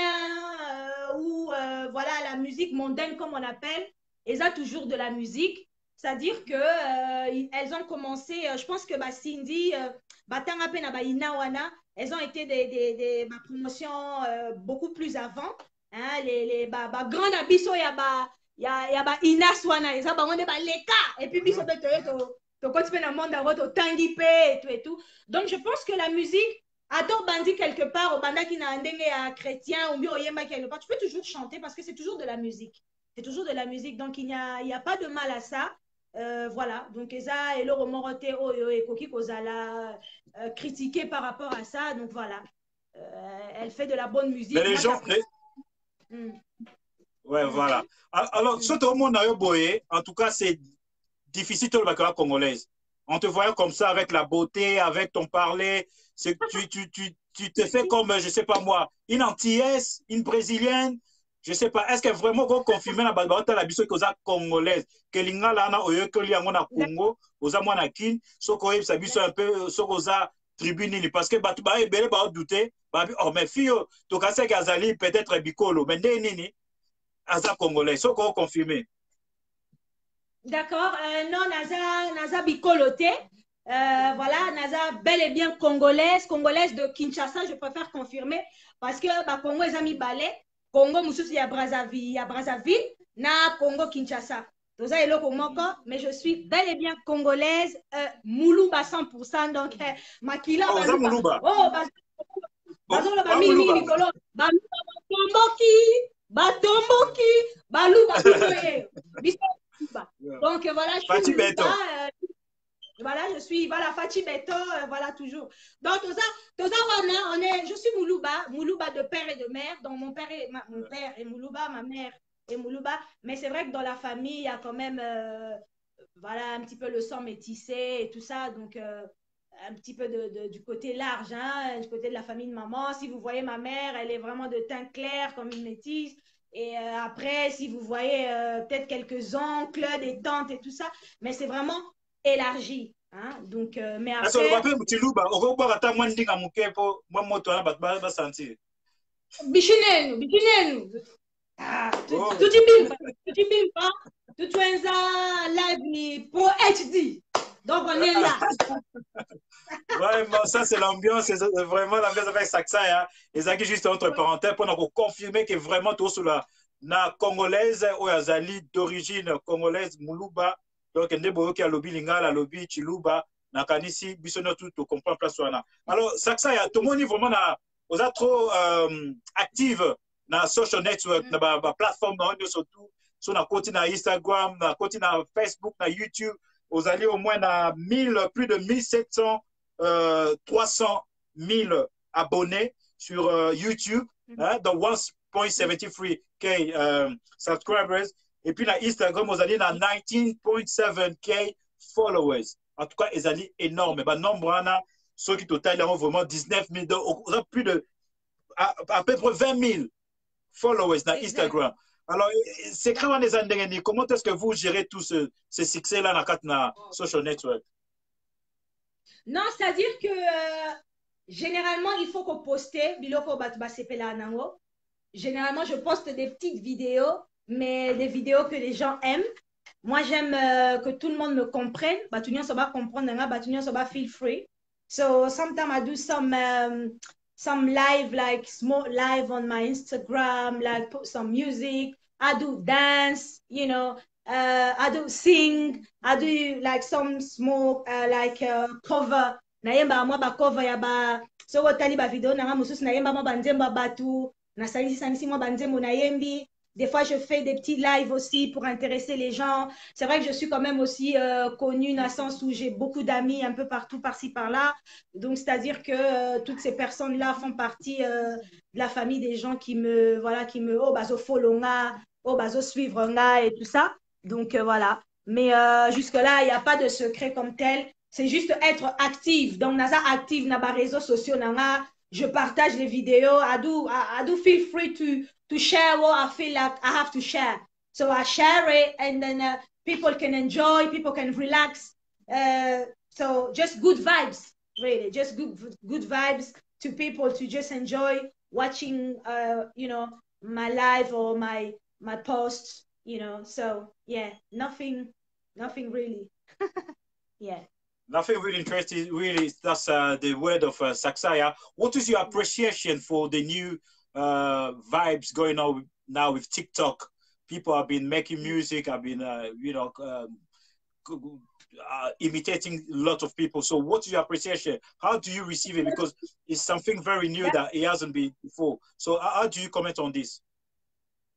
ou voilà la musique mondaine comme on appelle. Ils ont toujours de la musique. C'est-à-dire que elles ont commencé, je pense que Cindy, elles ont été des promotions beaucoup plus avant. Hein? Les grands abisso, il y a Inas wana, ils ont les cas. Et puis, biso et tout. Donc, je pense que la musique, Adore bandi quelque part, au banda qui n'a un chrétien ou bien au yemba quelque part, tu peux toujours chanter parce que c'est toujours de la musique. C'est toujours de la musique. Donc, il n'y a pas de mal à ça. Voilà. Donc, ça, et le romorote, et Koki Kozala, critiqué par rapport à ça. Donc, voilà. Elle fait de la bonne musique. Mais les gens. Ouais, voilà. Alors, surtout au monde, en tout cas, c'est difficile de la congolaise. On te voyait comme ça, avec la beauté, avec ton parler. tu te fais comme, je ne sais pas moi, une Antillaise, une Brésilienne, je ne sais pas, est-ce que vraiment vous confirmez la biso que vous êtes congolaise, que l'ingala na oyo que li na Congo, vous êtes na kin, so ko yeb sa biso un peu, so ko za tribune parce que batu ba ebele ba douter, ba oh mais fille, to ka se azali peut-être bikolo, mais nini aza congolais, so ko confirmer. D'accord, non, Naza Bicoloté. Voilà, Naza bel et bien congolaise de Kinshasa, je préfère confirmer parce que bah, Congo est ami balé, Congo Moussous il y a Brazzaville, na Congo Kinshasa. Toza elo Komoko, mais je suis bel et bien congolaise, Moulouba 100%, donc Makila oh, Balouba. Oh, Bazolo ba mili Nicolo, Batomboki, Balouba Bitoye. Donc voilà, je suis voilà, je suis voilà Fachi Beto, voilà toujours. Donc je suis Moulouba de père et de mère. Donc mon père est Moulouba, ma mère est Moulouba, mais c'est vrai que dans la famille il y a quand même voilà un petit peu le sang métissé et tout ça, donc un petit peu du côté large, hein, du côté de la famille de maman. Si vous voyez ma mère, elle est vraiment de teint clair comme une métisse. Et après, si vous voyez peut-être quelques oncles, des tantes et tout ça, mais c'est vraiment élargi. Hein? Donc, mais après... Bichinenu. Ah, tout y pas. Tout live pro HD. Donc, on est là. Vraiment, ça c'est l'ambiance, c'est vraiment l'ambiance avec Saksa. Hein. Et ça qui juste entre parenthèses pour nous confirmer que vraiment tout sur la congolaise ou azali d'origine congolaise Moulouba. Donc ndebo qui a lobby lingala, lobby Chiluba, na kanisi bisono tout to comprend place wana. Alors Saksa ya tout le monde vraiment na vous êtes trop active na social network, na ba plateforme na on surtout sur na côté na Instagram, na côté na Facebook, na YouTube. Vous allez au moins à plus de 1700, 300 000 abonnés sur YouTube, hein, dans 1.73K subscribers. Et puis, dans Instagram, vous allez à 19.7K followers. En tout cas, ils allaient énorme. Ben, nombre, ceux qui total, ont vraiment 19 000, on a plus de, à peu près 20 000 followers dans Instagram. Alors, c'est comment les années, comment est-ce que vous gérez tout ce succès-là dans la social network? Non, c'est-à-dire que généralement, il faut qu'on poste. Généralement, je poste des petites vidéos, mais des vidéos que les gens aiment. Moi, j'aime que tout le monde me comprenne. Tout le monde va comprendre, tout le monde va feel free. So sometimes I do some live, like small live on my Instagram, like put some music. I do dance, you know. I do sing. I do like some small like cover. Nayemba moi ba cover ya ba so wotali ba video na mususu nayemba mo banzemba batu na sanisi mo banzembo nayembi. Des fois, je fais des petits lives aussi pour intéresser les gens. C'est vrai que je suis quand même aussi connue dans le sens où j'ai beaucoup d'amis un peu partout, par-ci, par-là. Donc, c'est-à-dire que toutes ces personnes-là font partie de la famille des gens qui me, voilà, oh, bazo follow nga, oh, bazo suivre nga et tout ça. Donc, voilà. Mais jusque-là, il n'y a pas de secret comme tel. C'est juste être active. Donc, naza active dans les réseaux sociaux, je partage les vidéos. I do feel free to share what I feel like I have to share. So I share it, and then people can enjoy, people can relax. So just good vibes, really, just good vibes to people to just enjoy watching, you know, my live or my posts, you know. So yeah, nothing really. Yeah. Nothing really interesting, really. That's the word of Saksaya. What is your appreciation for the new vibes going on now with TikTok? People have been making music, have been, you know, imitating a lot of people. So what is your appreciation? How do you receive it? Because it's something very new that it hasn't been before. So how do you comment on this?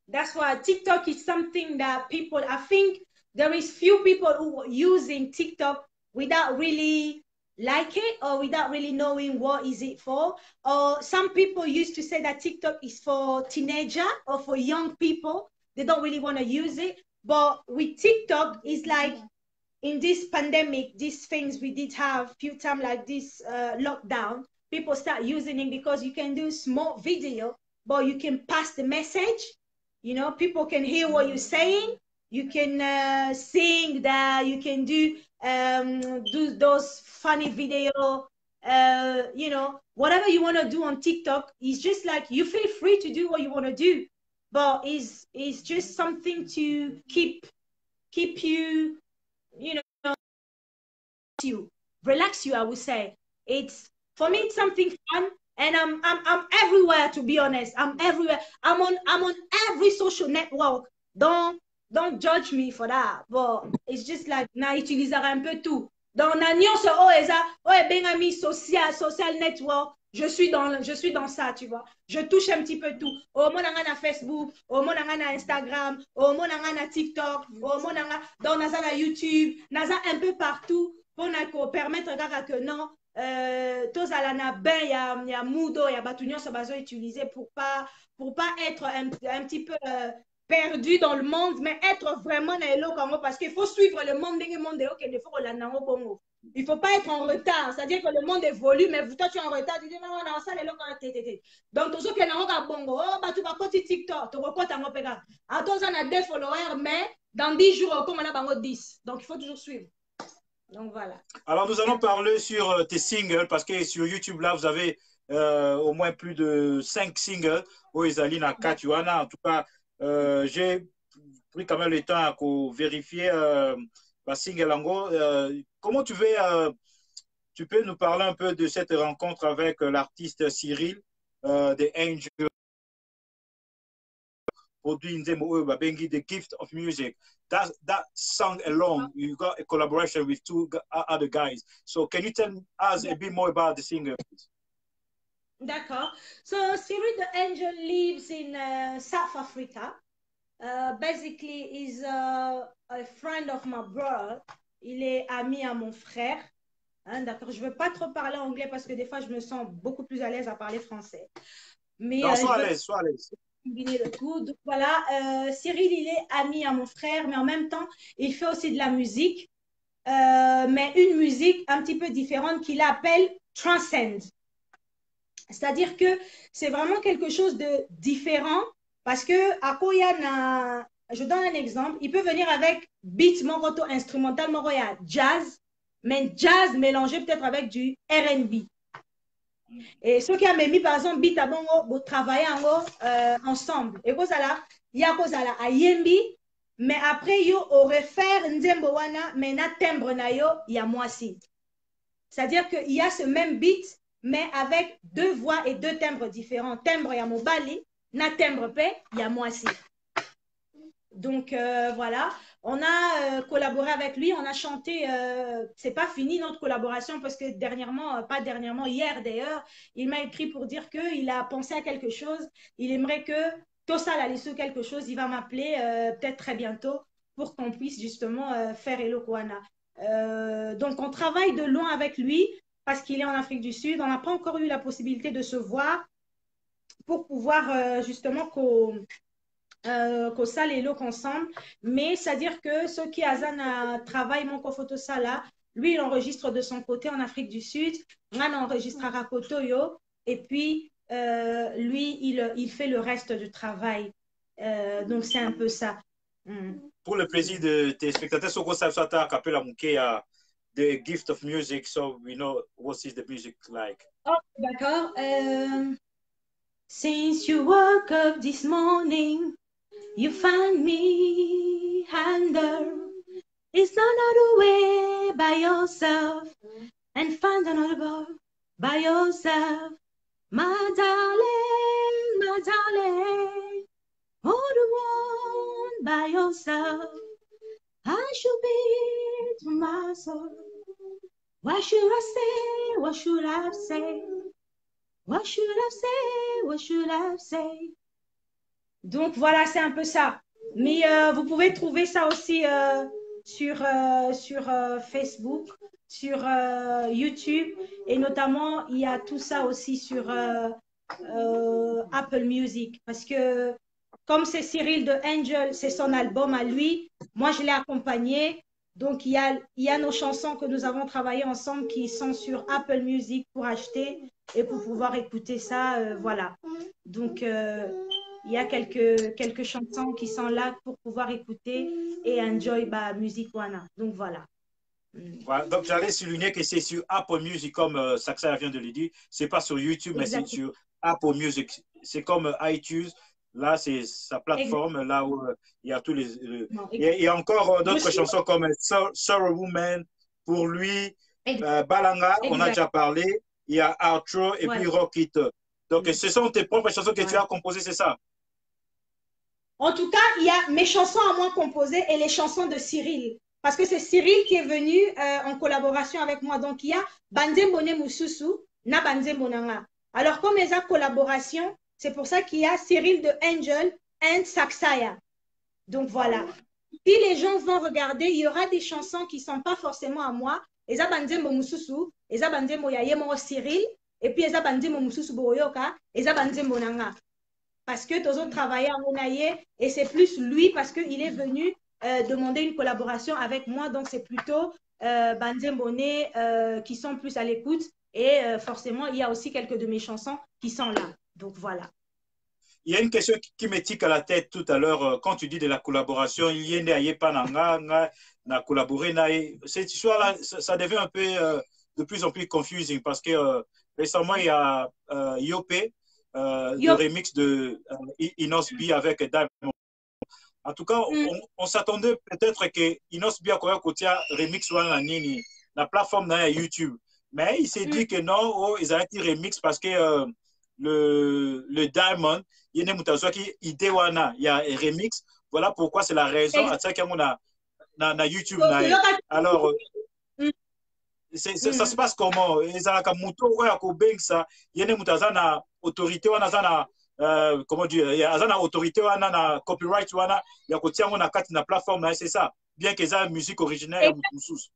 That's why TikTok is something that people, I think there is few people who are using TikTok without really like it or without really knowing what is it for. Or some people used to say that TikTok is for teenager or for young people. They don't really want to use it. But with TikTok, it's like in this pandemic, these things we did have few times like this lockdown, people start using it because you can do small video, but you can pass the message. You know, people can hear what you're saying. You can sing that. You can do those funny video. You know, whatever you want to do on TikTok, it's just like you feel free to do what you want to do, but it's just something to keep you, you know, you relax you. I would say it's for me. It's something fun, and I'm everywhere. To be honest, I'm everywhere. I'm on every social network. Don't judge me for that, but it's just like na utiliser un peu tout. Dans na nyonso bengami social network. Je suis dans ça, tu vois. Je touche un petit peu tout. Au mon na Facebook, au mon na Instagram, au mon na TikTok, au mon dans na YouTube, naza un peu partout pour permettre que non tozala na ben ya mudo ya batu nyonso bazo utiliser pour pas être un petit peu perdu dans le monde, mais être vraiment na elo kango, parce qu'il faut suivre le monde ndenge monde ok il faut que la nango bongo. Il faut pas être en retard, c'est-à-dire que le monde évolue, mais toi tu es en retard, tu dis non non ça lelo quand tété. Donc toujours que nango ka bongo, oh batu ba koti TikTok, to ko tango peka. Atoza na 2 followers, mais dans 10 jours comme on a bango 10. Donc il faut toujours suivre. Donc voilà. Alors nous allons parler sur tes singles, parce que sur YouTube là vous avez au moins plus de 5 singles où Ezali na Katuana. En tout cas, j'ai pris quand même le temps à vérifier ma single ango. Comment tu peux nous parler un peu de cette rencontre avec l'artiste Cyril de Angel, produit The Gift of Music? That song alone, you got a collaboration with 2 other guys. So can you tell us a bit more about the singer? D'accord. So Cyril the Angel lives in South Africa. Basically, he's a friend of my brother. Il est ami à mon frère. Hein, d'accord. Je ne veux pas trop parler anglais parce que des fois, je me sens beaucoup plus à l'aise à parler français. Mais non, sois à l'aise, sois à l'aise. Le tout. Donc, voilà, Cyril, il est ami à mon frère, mais en même temps, il fait aussi de la musique, mais une musique un petit peu différente qu'il appelle Transcend. C'est-à-dire que c'est vraiment quelque chose de différent, parce que à Koyana, je donne un exemple, il peut venir avec beat moroto instrumental moroya jazz, mais jazz mélangé peut-être avec du R&B. Et ceux qui ont mis par exemple beat à bongo, vous travaillez ensemble. Et vous allez, il y a quoi ça à yembi, mais après yo aurait faire nzembo wana, mais na timbre na yo, il y a moi aussi. C'est-à-dire qu'il y a ce même beat, mais avec 2 voix et 2 timbres différents. Timbre, il y a mon bali, na timbre pe, il y a moi aussi. Donc voilà, on a collaboré avec lui, on a chanté, c'est pas fini notre collaboration parce que dernièrement, pas dernièrement, hier d'ailleurs, il m'a écrit pour dire qu'il a pensé à quelque chose, il aimerait que Tosa Lalisso quelque chose, il va m'appeler peut-être très bientôt pour qu'on puisse justement faire Hello Koana. Donc on travaille de loin avec lui parce qu'il est en Afrique du Sud, on n'a pas encore eu la possibilité de se voir pour pouvoir justement qu'on ça les locaux ensemble, mais c'est-à-dire que ceux qui travaillent mon photo ça là, lui il enregistre de son côté en Afrique du Sud, on enregistrera Kotoyo, et puis lui il fait le reste du travail. Donc c'est un peu ça. Pour le plaisir de tes spectateurs, Soko Savsata a capé la mouké à The Gift of Music, so we know what is the music like. Oh, d'accord. Since you woke up this morning, you find me under. It's another way by yourself, and find another girl by yourself. My darling, hold the one by yourself. I should be to my soul. What should I say? What should I say? What should I say? What should I say? Donc voilà, c'est un peu ça. Mais vous pouvez trouver ça aussi sur Facebook, sur YouTube, et notamment il y a tout ça aussi sur Apple Music, parce que comme c'est Cyril de Angel, c'est son album à lui, moi je l'ai accompagné, Donc, il y a nos chansons que nous avons travaillées ensemble qui sont sur Apple Music pour acheter et pour pouvoir écouter ça. Voilà. Donc, il y a quelques chansons qui sont là pour pouvoir écouter et enjoy bah, musique wana. Donc, voilà. Voilà, donc j'allais souligner que c'est sur Apple Music, comme Saxa vient de le dire. C'est pas sur YouTube, mais c'est Exactement. sur Apple Music. C'est comme iTunes. Là, c'est sa plateforme, là où il y a tous les. Il y a encore d'autres chansons comme Sorrow Woman, pour lui, Balanga, on a déjà parlé. Il y a Outro et puis Rock It. Donc, ce sont tes propres chansons que tu as composées, c'est ça? En tout cas, il y a mes chansons à moi composées et les chansons de Cyril. Parce que c'est Cyril qui est venu en collaboration avec moi. Donc, il y a Banzembone Moussousou, na Banzembonanga. Alors, comme ils ont collaboration, c'est pour ça qu'il y a Cyril de Angel and Saksaya. Donc, voilà. Si les gens vont regarder, il y aura des chansons qui ne sont pas forcément à moi. Ils ont Banzembo Moussousou, ils ont Banzembo Yayemo Cyril, et puis ils ont Banzembo Moussousou Boyoka, ils ont Banzembo Nanga. Parce que tous autres travaillent en Monaye et c'est plus lui parce qu'il est venu demander une collaboration avec moi. Donc, c'est plutôt Banzembone qui sont plus à l'écoute. Et forcément, il y a aussi quelques de mes chansons qui sont là. Donc, voilà. Il y a une question qui me tique à la tête tout à l'heure. Quand tu dis de la collaboration, il y a pas na collaboré. Cette histoire-là, ça devient un peu de plus en plus confusing parce que récemment, il y a Yopé, le remix de Inos B avec Diamond. En tout cas, on s'attendait peut-être que Inos B a côté remix la plateforme de YouTube. Mais il s'est dit que non, oh, ils ont été remix parce que le Diamond, il y a une idée il y a un remix. Voilà pourquoi c'est la raison à ça qu'on a na YouTube. Alors, ça se passe comment? Ezalaka muto oya ko bengsa yene mutaza na autorité wana zana comment dire azana autorité wana na copyright wana ya kotiango na kati na plateforme c'est ça, bien que ça musique originale ya mutu mususu.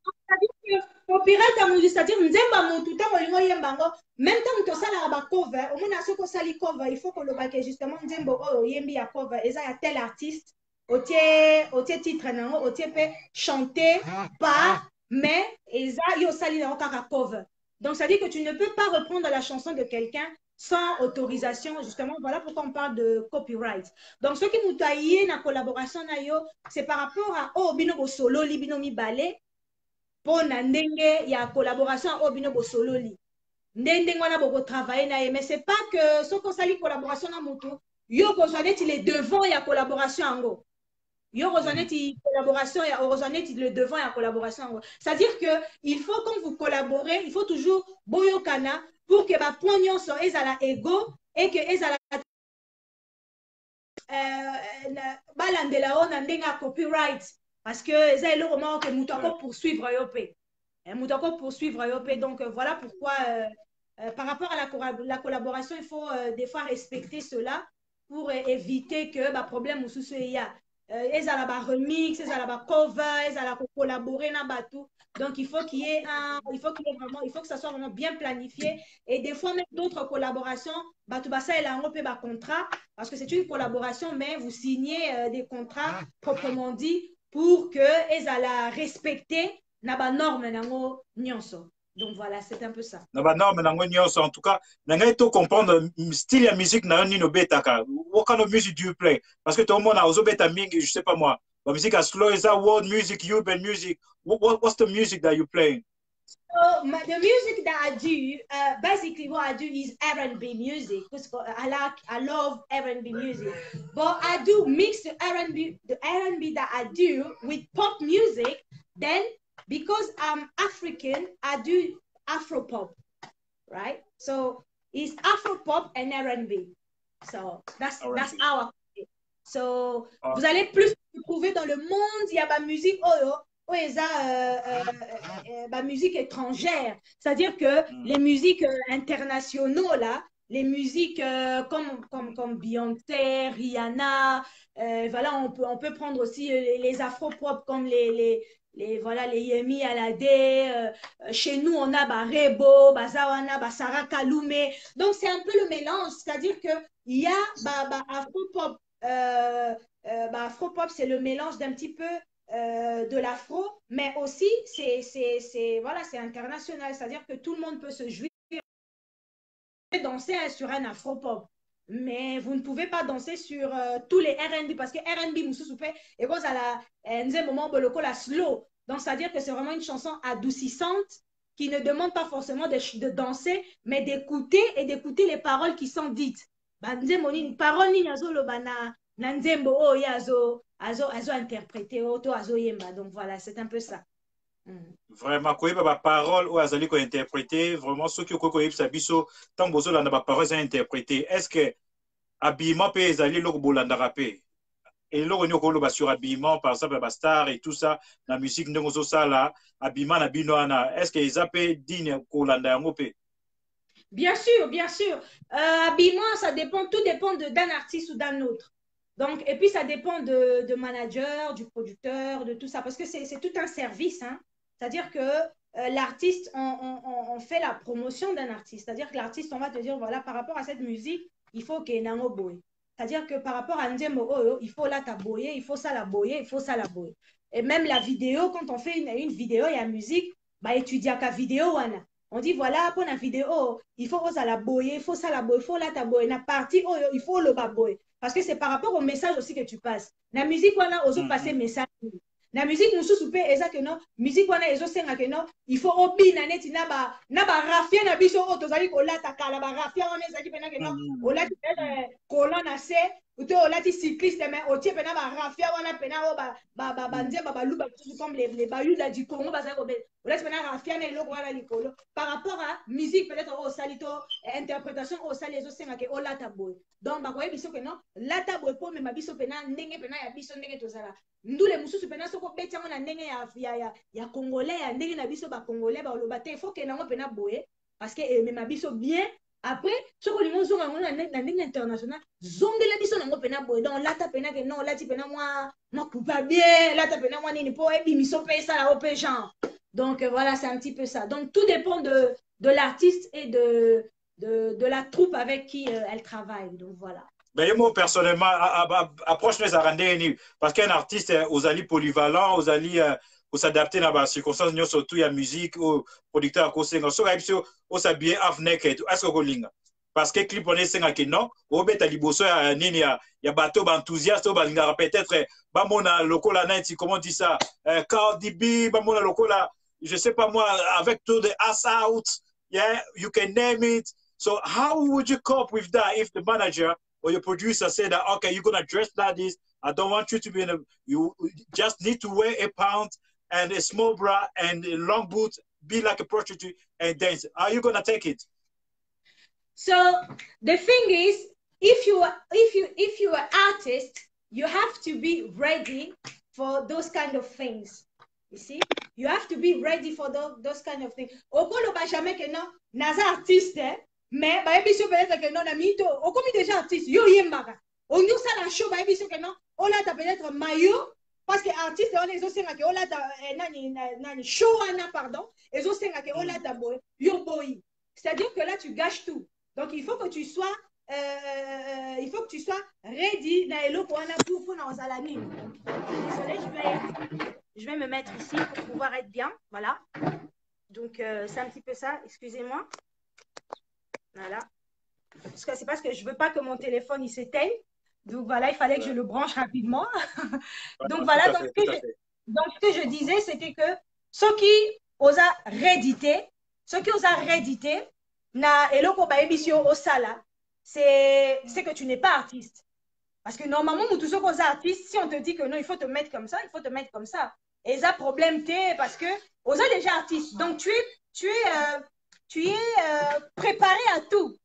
Copyright à musique, c'est-à-dire nzemba mutu tango lingo yembango même temps muto sala ba cover au moins soko sali cover il faut que le bac justement nzembo oyo yembi ya cover eza ya tel artiste otie titre nango otie pe chanter par mais eza yo sali nango kaka cover. Donc ça dit que tu ne peux pas reprendre la chanson de quelqu'un sans autorisation, justement, voilà pourquoi on parle de copyright. Donc, ce qui nous taillé dans la collaboration, c'est par rapport à oh, bino solo li bino mi balé, pour ndenge ya collaboration oh, bino solo li. Ndenge wana boko travailler na mais c'est pas que ce qu'on s'allie collaboration na moto, yo ko il est devant ya collaboration ango. Yo rejoignez collaboration et rejoignez le devant et la collaboration. C'est-à-dire que il faut quand vous collaborez, il faut toujours boyokana pour que ba point so ezala ego et que ezala balandela on ndenga copyright parce que ezala le roman que muto ko poursuivre yopé. Muto ko poursuivre yopé donc voilà pourquoi par rapport à la collaboration, il faut des fois respecter cela pour éviter que bah problème ou souci il y a ils ont la remix, ils ont la cover, ils ont collaborer na batou. Donc il faut qu'il y ait vraiment, il faut que ça soit vraiment bien planifié. Et des fois même d'autres collaborations, batou basa et la on peut contrat parce que c'est une collaboration, mais vous signez des contrats proprement dit pour que ils la respecter na ba norme nango nyonso. Donc voilà, c'est un peu ça. En tout cas, on to comprendre style de musique na nino betaka. What kind of music do you play? Parce que tout le monde a ozo beta mingi, je sais pas moi. La musique a slow, is that world music, urban music? What's the music that you play? So the music that I do, basically what I do is R&B music. Because I love R&B music, but I do mix the R&B that I do with pop music. Then because I'm African, I do Afro pop, right? So it's Afro pop and R&B. So that's our. So vous allez plus trouver dans le monde, il y a ma musique ma musique étrangère. C'est-à-dire que les musiques internationaux là, les musiques comme Beyoncé, Rihanna, voilà, on peut prendre aussi les afro-pop comme les Yemi Alade, chez nous on a Rebo, Bazawana, Sarah Kaloumé. Donc c'est un peu le mélange, c'est-à-dire que il y a afro-pop, afro-pop c'est le mélange d'un petit peu de l'afro, mais aussi voilà, c'est international, c'est-à-dire que tout le monde peut se jouir danser sur un afro-pop. Mais vous ne pouvez pas danser sur tous les R&B parce que R&B, et quand ça la moment la slow. Donc, c'est-à-dire que c'est vraiment une chanson adoucissante qui ne demande pas forcément de danser, mais d'écouter et d'écouter les paroles qui sont dites. Parole ni nazolo bana nanzembo oh yazo azo interprété auto azo yemba. Donc voilà, c'est un peu ça. Vraiment, quoi, ba parole ou azali ko interpréter, vraiment ceux qui ko yebisa biso tant bozo landa ba parole interpréter. Est-ce que habillement pe ezali loko bolanda rapé? Et loko nyoko lo ba sur habillement par exemple ba star et tout ça, la musique ndongo zo sala, habillement na bino ana. Est-ce que ezape digne ko landa yango pe? Bien sûr, bien sûr. Habillement, ça dépend, tout dépend d'un artiste ou d'un autre. Donc, et puis, ça dépend de manager, du producteur, de tout ça, parce que c'est tout un service. Hein. C'est-à-dire que l'artiste, on fait la promotion d'un artiste. C'est-à-dire que l'artiste, on va te dire, voilà, par rapport à cette musique, il faut qu'il y ait un boy. C'est-à-dire que par rapport à Ndemo Oyo, il faut là taboyer, il faut ça la boyer, il faut ça la boyer. Et même la vidéo, quand on fait une vidéo et la musique, bah, étudier la vidéo, on dit voilà, pour la vidéo, il faut ça la boyer, il faut ça la boyer, il faut là ta boyer. La partie, oh, il faut le boyer. Parce que c'est par rapport au message aussi que tu passes. La musique, on a osé passer message. La musique, nous sous que non, musique, on a osé que non, il faut obi na neti na ba rafia na biso o tozali ko lata kala ba rafia on ezaki pena que non, o lati colonne assez ou olati cycliste mais o tie pena ba rafia wana pena o ba ndia ba luba comme les bayou là du Congo ba ça ko be olati pena rafia na eloko wana likolo par rapport à musique peut-être au salito interprétation au sali ezo senga ke o lata boy donc ba ko biso que non lata boy po me biso pena ndenge pena ya biso ndenge tozala ndule mususu pena soko beti yango na ndenge ya congolais ya ndenge na biso ba congolais ba oloba te faut que nango pena boye parce que me biso bien après soko lingo zonga ngo na ndenge international zongela biso nango pena boye donc lata pena que non lati pena moi coupa bien lata pena moi nini po ebi miso pe ça la op genre donc voilà c'est un petit peu ça donc tout dépend de l'artiste et de la troupe avec qui elle travaille donc voilà. Ben, moi, personnellement, approche les arandés, parce qu'un artiste, aux alliés polyvalents, aux alliés, aux s'adapter dans les circonstances, surtout la musique, aux producteurs, aux singers, aux s'habiller half-naked, est-ce que vous voulez? Parce que clip on est singa que non, au bet à liboso ya nini ya bateau enthousiaste au balinga peut-être bamona lokola night comment on dit ça Cardi B bamona lokola je sais pas moi avec tout de ass out yeah you can name it so how would you cope with that if the manager or your producer said that okay you're gonna dress like this I don't want you to be in a you just need to wear a pound and a small bra and a long boots be like a prostitute and dance are you gonna take it? So the thing is, if you're an artist, you have to be ready for those kind of things. You see, you have to be ready for those kind of things. Okolo ba jamais que non, naza artiste, mais ba ebiso peut-être que non na mito, okomi déjà artiste, yo yembaka. On nous ça la show ba ebiso que non, on l'a peut-être maillot parce que artiste on les osenga que on l'a nani show ana pardon, les osenga que on l'a boy, yo boy. C'est-à-dire que là tu gâches tout. Donc, il faut que tu sois ready pour désolé, je vais me mettre ici pour pouvoir être bien. Voilà. Donc, c'est un petit peu ça. Excusez-moi. Voilà. Parce que c'est parce que je ne veux pas que mon téléphone il s'éteigne. Donc, voilà, il fallait que je le branche rapidement. Donc, voilà. Donc, ce que je disais, c'était que ceux qui osent rééditer, na eloko ba ebisio au sala c'est que tu n'es pas artiste parce que normalement nous tous ceux artistes si on te dit que non il faut te mettre comme ça il faut te mettre comme ça et ça problème t'es parce que aux déjà artiste donc tu es préparé à tout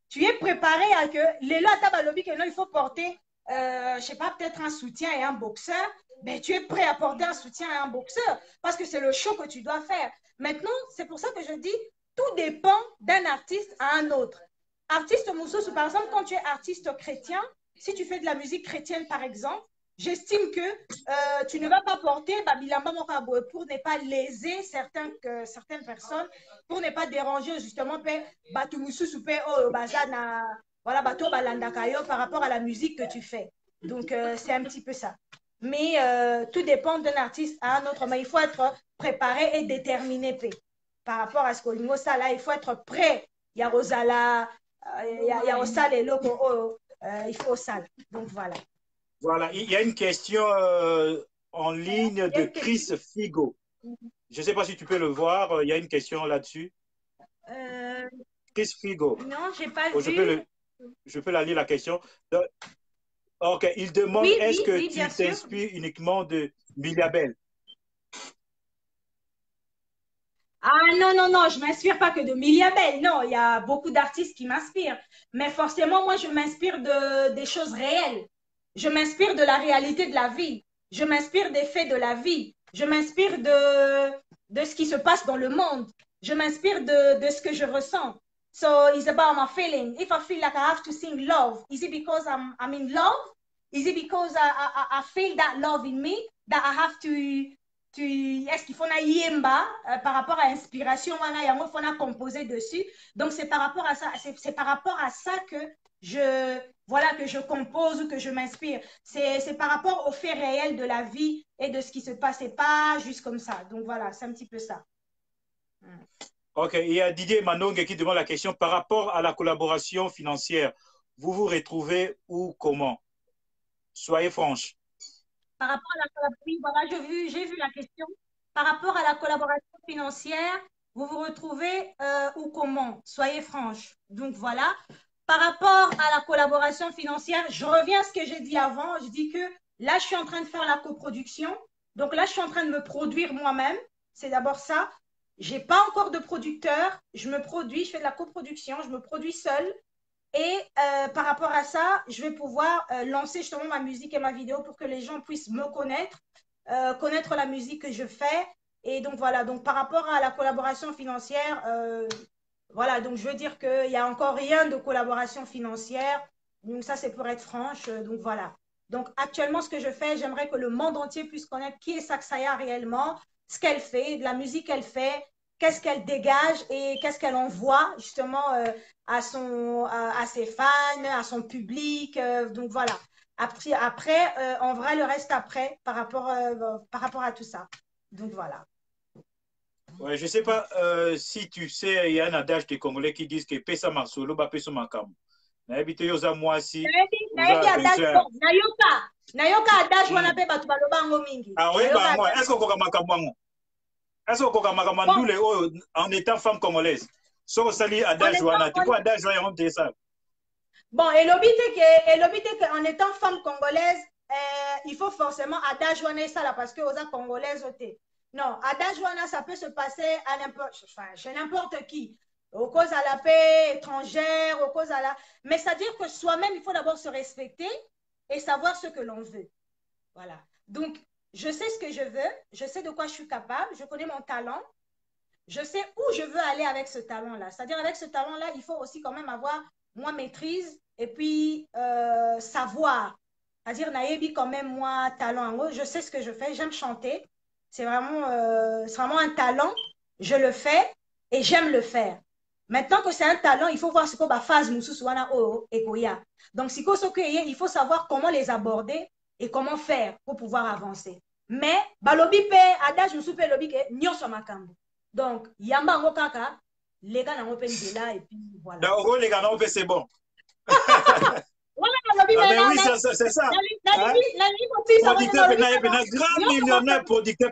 tu es préparé à que les lois tabalobi que non il faut porter je sais pas peut-être un soutien et un boxeur mais tu es prêt à porter un soutien et un boxeur parce que c'est le show que tu dois faire maintenant c'est pour ça que je dis tout dépend d'un artiste à un autre. Artiste Moussousou, par exemple, quand tu es artiste chrétien, si tu fais de la musique chrétienne, par exemple, j'estime que tu ne vas pas porter Babilamba Mokaboué pour ne pas léser certaines personnes, pour ne pas déranger justement Batou Moussousou, voilà, Batou Balandakayo par rapport à la musique que tu fais. Donc, c'est un petit peu ça. mais tout dépend d'un artiste à un autre. Mais il faut être préparé et déterminé par rapport à ce qu'au niveau ça là, il faut être prêt. Il y a Rosala, il y a Osal et Loco, il faut Osal. Donc voilà. Voilà, il y a une question en ligne de Chris Figo. Je ne sais pas si tu peux le voir, il y a une question là-dessus. Chris Figo. Non, je n'ai pas oh, vu. Je peux la lire la question. Donc, ok, il demande est-ce que tu t'inspires uniquement de Miliabel? Ah non, non, non, je ne m'inspire pas que de Miliabel. Non, il y a beaucoup d'artistes qui m'inspirent. Mais forcément, moi, je m'inspire des choses réelles. Je m'inspire de la réalité de la vie. Je m'inspire des faits de la vie. Je m'inspire de ce qui se passe dans le monde. Je m'inspire de ce que je ressens. So it's about my feeling. If I feel like I have to sing love, is it because I'm in love? Is it because I feel that love in me that I have to est-ce qu'il faut na yemba par rapport à inspiration wana yango faut na composer dessus, donc c'est par rapport à ça, c'est par rapport à ça que je compose ou que je m'inspire, c'est par rapport aux faits réels de la vie et de ce qui se passait, pas juste comme ça. Donc voilà, c'est un petit peu ça. Ok, il y a Didier Manongue qui demande la question par rapport à la collaboration financière, vous vous retrouvez où, comment? Soyez franche. Par rapport à la collaboration, voilà, j'ai vu la question. Par rapport à la collaboration financière, vous vous retrouvez où, comment? Soyez franche. Donc voilà. Par rapport à la collaboration financière, je reviens à ce que j'ai dit avant. Je dis que là, je suis en train de faire la coproduction. Donc là, je suis en train de me produire moi-même. C'est d'abord ça. Je n'ai pas encore de producteur. Je me produis, je fais de la coproduction, je me produis seule. Et par rapport à ça, je vais pouvoir lancer justement ma musique et ma vidéo pour que les gens puissent me connaître, connaître la musique que je fais. Et donc voilà, donc par rapport à la collaboration financière, voilà, donc je veux dire qu'il n'y a encore rien de collaboration financière. Donc ça, c'est pour être franche. Donc voilà. Donc actuellement, ce que je fais, j'aimerais que le monde entier puisse connaître qui est Saksaya réellement, ce qu'elle fait, de la musique qu'elle fait, qu'est-ce qu'elle dégage et qu'est-ce qu'elle envoie justement à ses fans, à son public. Donc voilà. Après on verra le reste après par rapport à tout ça. Donc voilà. Ouais, je ne sais pas si tu sais, il y a un adage des Congolais qui disent que Pesa Marsolo, ba Pesa Makam. N'habite yosa moi si. Nayoka adage wana pe batu baloba ngo mingi. Ah oui, bah moi, est-ce qu'on koka makamwango? Est-ce qu'on koka makamandule en étant femme congolaise? So sali adage wana, tu peux adage wana on ça. Bon, et l'obité que en étant femme congolaise, il faut forcément adage wana ça là parce que aux congolaises oté. Non, adage wana ça peut se passer à n'importe, enfin, chez n'importe qui. Aux causes à la paix étrangère, aux causes à la... Mais c'est-à-dire que soi-même, il faut d'abord se respecter et savoir ce que l'on veut. Voilà. Donc, je sais ce que je veux, je sais de quoi je suis capable, je connais mon talent, je sais où je veux aller avec ce talent-là. C'est-à-dire, avec ce talent-là, il faut aussi quand même avoir, moi, maîtrise et puis savoir. C'est-à-dire, naïbi quand même, moi, talent. Je sais ce que je fais, j'aime chanter. C'est vraiment un talent. Je le fais et j'aime le faire. Maintenant que c'est un talent, il faut voir ce qu'on va faire. Donc, il faut savoir comment les aborder et comment faire pour pouvoir avancer. Mais, balobi pe, adage musu pe lobi ke, nyoso makambo. Donc, yamba ngo kaka, les gars n'ont pas là et puis voilà. Donc, les gars n'ont pas c'est bon. Voilà, balobi ah, ben oui, c'est ça. Producteur, grand millionnaire producteur,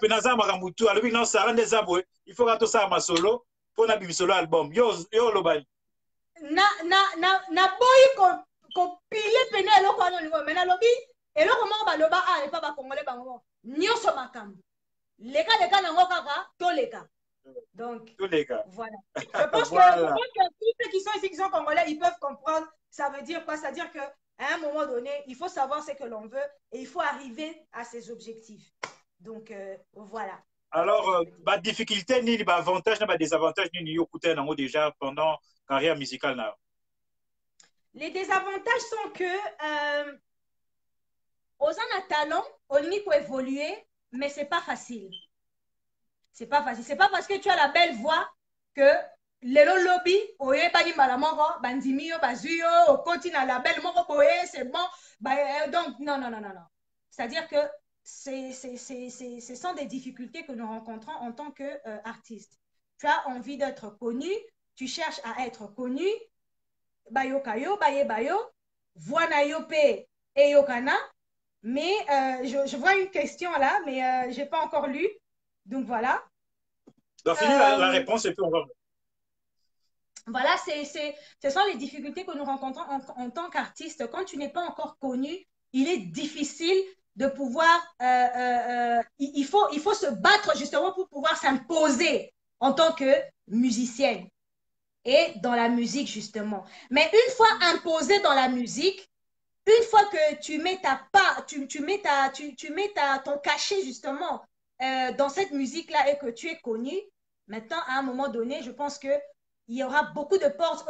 alors non, ça rend des aboués. Il faut que ça ma solo pour na solo album. Yo lobani. Na boy ko pile pene eloko ano niveau mais na lobi eloko mo ba loba a et pas ba congolais bango nyoso makambo leka nango kaka to leka donc tous les gars voilà je pense voilà. Que tous ceux qui sont ici qui sont congolais ils peuvent comprendre ça veut dire quoi, c'est à dire que à un moment donné il faut savoir ce que l'on veut et il faut arriver à ses objectifs donc voilà. Alors, bah, difficulté ni bah, avantage ni bah, désavantage ni yokuté nango déjà pendant carrière musicale là. Les désavantages sont que aux un talent, on y peut évoluer, mais c'est pas facile. C'est pas facile. C'est pas parce que tu as la belle voix que les lobby, oye bani malamongo, bandimio, bazuyo, au continent la belle moko boye, c'est bon. Donc non. C'est-à-dire que ce sont des difficultés que nous rencontrons en tant qu'artistes. Tu as envie d'être connu, tu cherches à être connu, bayo kayo, baye bayo, voix yo pe et yokana. Mais je vois une question là, mais je n'ai pas encore lu. Donc voilà. Donc, finis la réponse et puis on va. Voilà, ce sont les difficultés que nous rencontrons en tant qu'artiste. Quand tu n'es pas encore connu, il est difficile de pouvoir, il faut se battre justement pour pouvoir s'imposer en tant que musicienne et dans la musique justement. Mais une fois imposé dans la musique, une fois que tu mets ton cachet justement dans cette musique-là et que tu es connu, maintenant à un moment donné, je pense que il y aura beaucoup de portes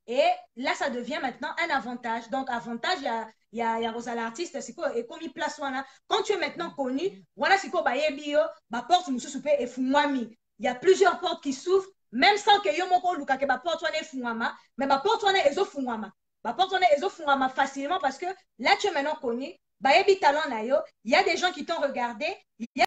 et là, ça devient maintenant un avantage. Donc, avantage, il y a l'artiste, c'est quoi, et comme il place, quand tu es maintenant connu, voilà, c'est quoi, ma porte, nous soupe et fumami. Il y a plusieurs portes qui s'ouvrent, même sans que yo moko luka ke ma porte wana fumama, mais ma porte wana ezo fumama. Ma porte wana ezo fumama facilement parce que là, tu es maintenant connu, bayebi talent na yo, il y a des gens qui t'ont regardé, il y a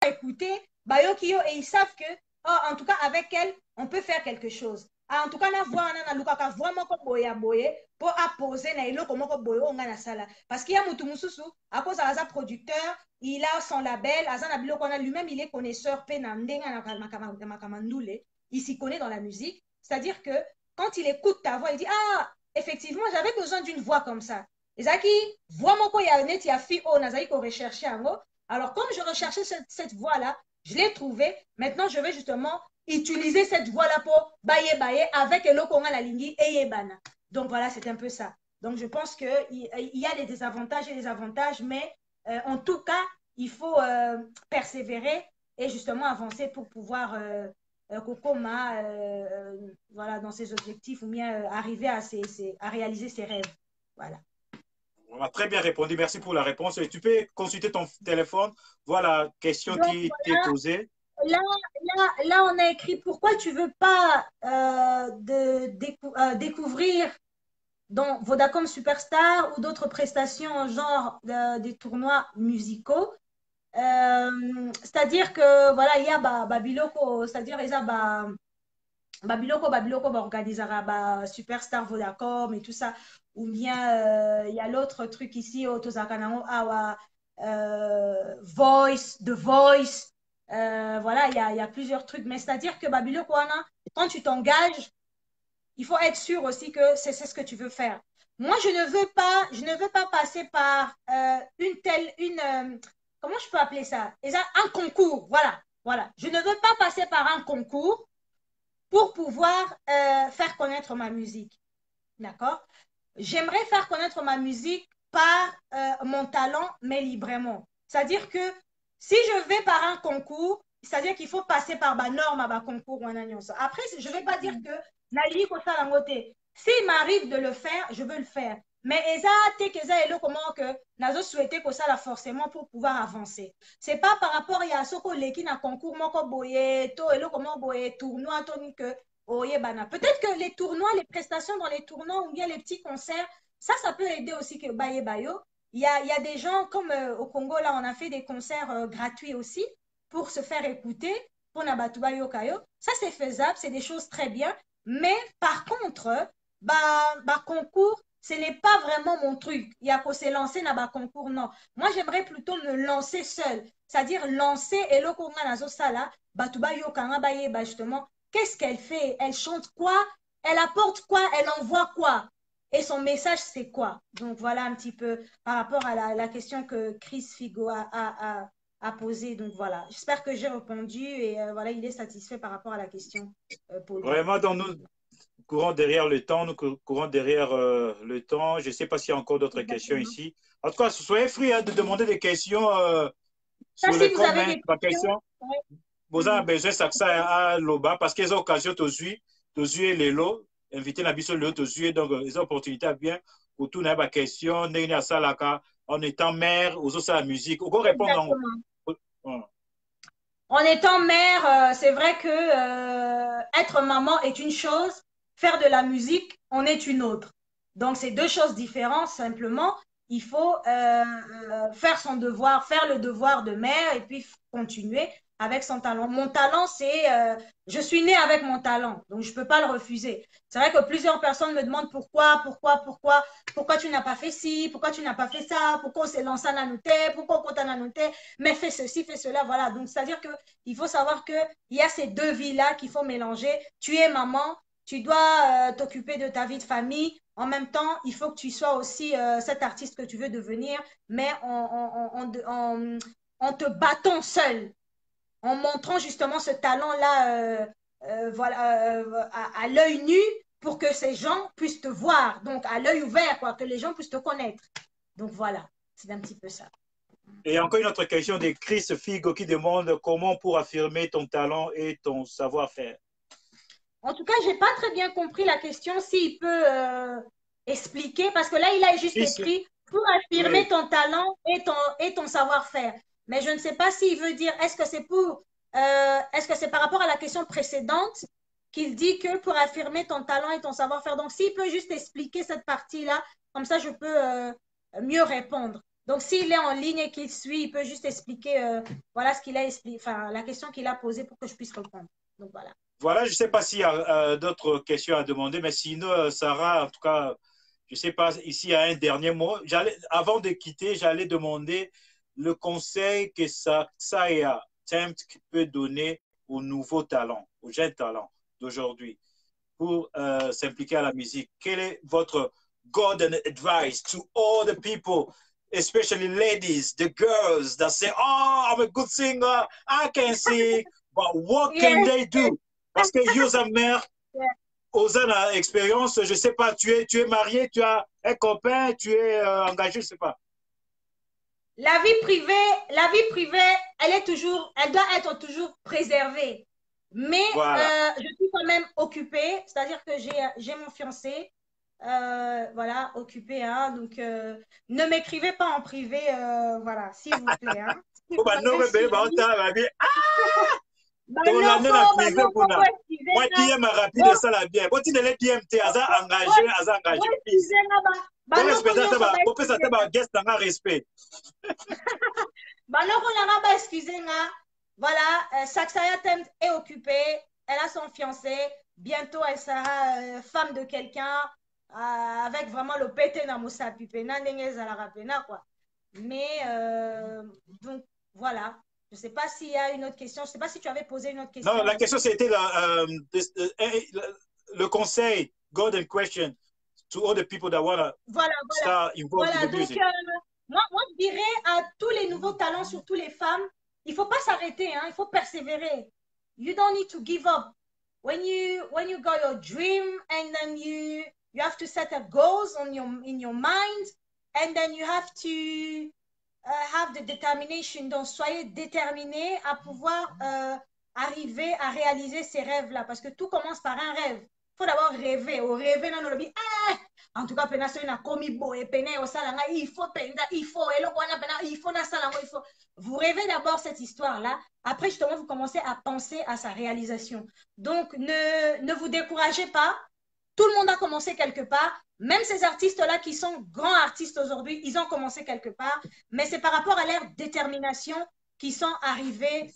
écouté, Bayokiyo, et ils savent que, oh, en tout cas, avec elle, on peut faire quelque chose. Ah, en tout cas, na voix, na luka vraiment comme boya boye pour apposer na ilo comme boyo on a sala. Parce qu'il y a mutu mususu, à cause de producteur, il a son label, azana bilo qu'on a lui-même, il est connaisseur, il s'y connaît dans la musique. C'est-à-dire que quand il écoute ta voix, il dit, ah, effectivement, j'avais besoin d'une voix comme ça. Et Zaki, voix moko ya net ya fi o nazaki ko rechercher en haut. Alors, comme je recherchais cette voix-là, je l'ai trouvée. Maintenant, je vais justement utiliser cette voix-là pour bailler avec Elokonga la lingui et Yebana. Donc, voilà, c'est un peu ça. Donc, je pense qu'il y a des désavantages et des avantages, mais en tout cas, il faut persévérer et justement avancer pour pouvoir voilà, dans ses objectifs ou bien arriver à réaliser ses rêves. Voilà. On a très bien répondu. Merci pour la réponse. Et tu peux consulter ton téléphone, voir la question Donc, qui t'est posée. Là, on a écrit pourquoi tu veux pas découvrir dans Vodacom Superstar ou d'autres prestations genre des tournois musicaux. C'est-à-dire que voilà, il y a Babiloko, c'est-à-dire il y a Babiloko organisera Superstar Vodacom et tout ça. Ou bien il y a l'autre truc ici, Otozakanamo, Voice, The Voice. Voilà, il y a plusieurs trucs. Mais c'est-à-dire que Babiloko, quand tu t'engages, il faut être sûr aussi que c'est ce que tu veux faire. Moi, je ne veux pas passer par comment je peux appeler ça? Un concours, voilà. Je ne veux pas passer par un concours pour pouvoir faire connaître ma musique. D'accord? J'aimerais faire connaître ma musique par mon talent, mais librement. C'est-à-dire que si je vais par un concours, c'est-à-dire qu'il faut passer par ma norme à ma concours. Après, je ne vais pas dire que s'il m'arrive de le faire, je veux le faire. Mais comment que nazo souhaité que ça là forcément pour pouvoir avancer. C'est pas par rapport à ce que na concours moko boye to elo comment boye tournoi que peut-être que les tournois, les prestations dans les tournois ou bien les petits concerts, ça peut aider aussi que baye bayo. Il y a des gens comme au Congo là, on a fait des concerts gratuits aussi pour se faire écouter pour Nabatuba Yokayo. Ça c'est faisable, c'est des choses très bien. Mais par contre, concours, ce n'est pas vraiment mon truc. Il y a qu'à se lancer dans le concours, non. Moi, j'aimerais plutôt me lancer seule. C'est-à-dire lancer et le conga nazo sala, batuba yo kanga baye justement. Qu'est-ce qu'elle fait? Elle chante quoi? Elle apporte quoi? Elle envoie quoi? Et son message, c'est quoi? Donc voilà un petit peu par rapport à la question que Chris Figo a posée. Donc voilà, j'espère que j'ai répondu et voilà, il est satisfait par rapport à la question posée. Vraiment, dans nous courons derrière le temps, nous courons derrière le temps. Je ne sais pas s'il y a encore d'autres questions ici. En tout cas, soyez free de demander des questions Ça, sur si les vous avez des questions. Ouais. Vous avez besoin de ça à Loba parce qu'ils ont occasion de jouer les lots, inviter la biso de jouer, donc les opportunités à bien pour tout les questions, en étant mère, aux autres la musique. On répondre. En étant mère, c'est vrai que être maman est une chose, faire de la musique en est une autre. Donc, c'est deux choses différentes simplement. il faut faire son devoir, faire le devoir de mère et puis continuer avec son talent. Mon talent, c'est, je suis née avec mon talent, donc je ne peux pas le refuser. C'est vrai que plusieurs personnes me demandent pourquoi tu n'as pas fait ci, pourquoi tu n'as pas fait ça, pourquoi on s'est lancé en annoté, pourquoi on t'a annoté, mais fais ceci, fais cela, voilà. Donc, c'est-à-dire qu'il faut savoir qu'il y a ces deux vies-là qu'il faut mélanger. Tu es maman, tu dois t'occuper de ta vie de famille. En même temps, il faut que tu sois aussi cet artiste que tu veux devenir, mais en te battant seul, en montrant justement ce talent-là voilà, à l'œil nu pour que ces gens puissent te voir, donc à l'œil ouvert, quoi, que les gens puissent te connaître. Donc voilà, c'est un petit peu ça. Et encore une autre question de Chris Figo qui demande comment pour affirmer ton talent et ton savoir-faire. En tout cas, je n'ai pas très bien compris la question, s'il peut expliquer, parce que là, il a juste écrit pour affirmer oui. ton talent et ton savoir-faire. Mais je ne sais pas s'il veut dire, est-ce que c'est par rapport à la question précédente qu'il dit que pour affirmer ton talent et ton savoir-faire. Donc, s'il peut juste expliquer cette partie-là, comme ça, je peux mieux répondre. Donc, s'il est en ligne et qu'il suit, il peut juste expliquer, voilà ce qu'il a expliqué, enfin, la question qu'il a posée pour que je puisse répondre. Donc, voilà. Voilà, je ne sais pas s'il y a d'autres questions à demander, mais sinon, Sarah, en tout cas, je ne sais pas, ici, il y a un dernier mot. Avant de quitter, j'allais demander le conseil que Saaya Tempt peut donner aux nouveaux talents, aux jeunes talents d'aujourd'hui pour s'impliquer à la musique. Quel est votre golden advice to all the people, especially ladies, the girls that say, oh, I'm a good singer, I can sing, but what can they do? Parce que Yosa mère, aux expérience, je ne sais pas, tu es marié, tu as un copain, tu es engagé, je ne sais pas. La vie privée, elle doit être toujours préservée. Mais voilà. Je suis quand même occupée, c'est-à-dire que j'ai mon fiancé, voilà, occupé, hein, donc ne m'écrivez pas en privé, voilà, s'il vous plaît. Hein. Moi qui aime rapide ça la bien. Bon tu ne l'es bien tu as engagé guest dans respect. Voilà, Saksaya Tempt est occupée, elle a son fiancé, bientôt elle sera femme de quelqu'un avec vraiment le pété dans Moussa Pipena, quoi. Mais donc voilà. Je ne sais pas s'il y a une autre question. Je ne sais pas si tu avais posé une autre question. Non, la question c'était le conseil, golden question to all the people that want to start involved in the music. Moi, je dirais à tous les nouveaux talents, surtout les femmes, il ne faut pas s'arrêter, hein, il faut persévérer. You don't need to give up. When you got your dream and then you have to set up goals in your mind and then you have to have the determination. Donc, soyez déterminés à pouvoir arriver à réaliser ces rêves-là. Parce que tout commence par un rêve. Il faut d'abord rêver. Au rêver, non, non, en tout cas, vous rêvez d'abord cette histoire-là. Après, justement, vous commencez à penser à sa réalisation. Donc, ne vous découragez pas. Tout le monde a commencé quelque part. Même ces artistes-là qui sont grands artistes aujourd'hui, ils ont commencé quelque part. Mais c'est par rapport à leur détermination qu'ils sont arrivés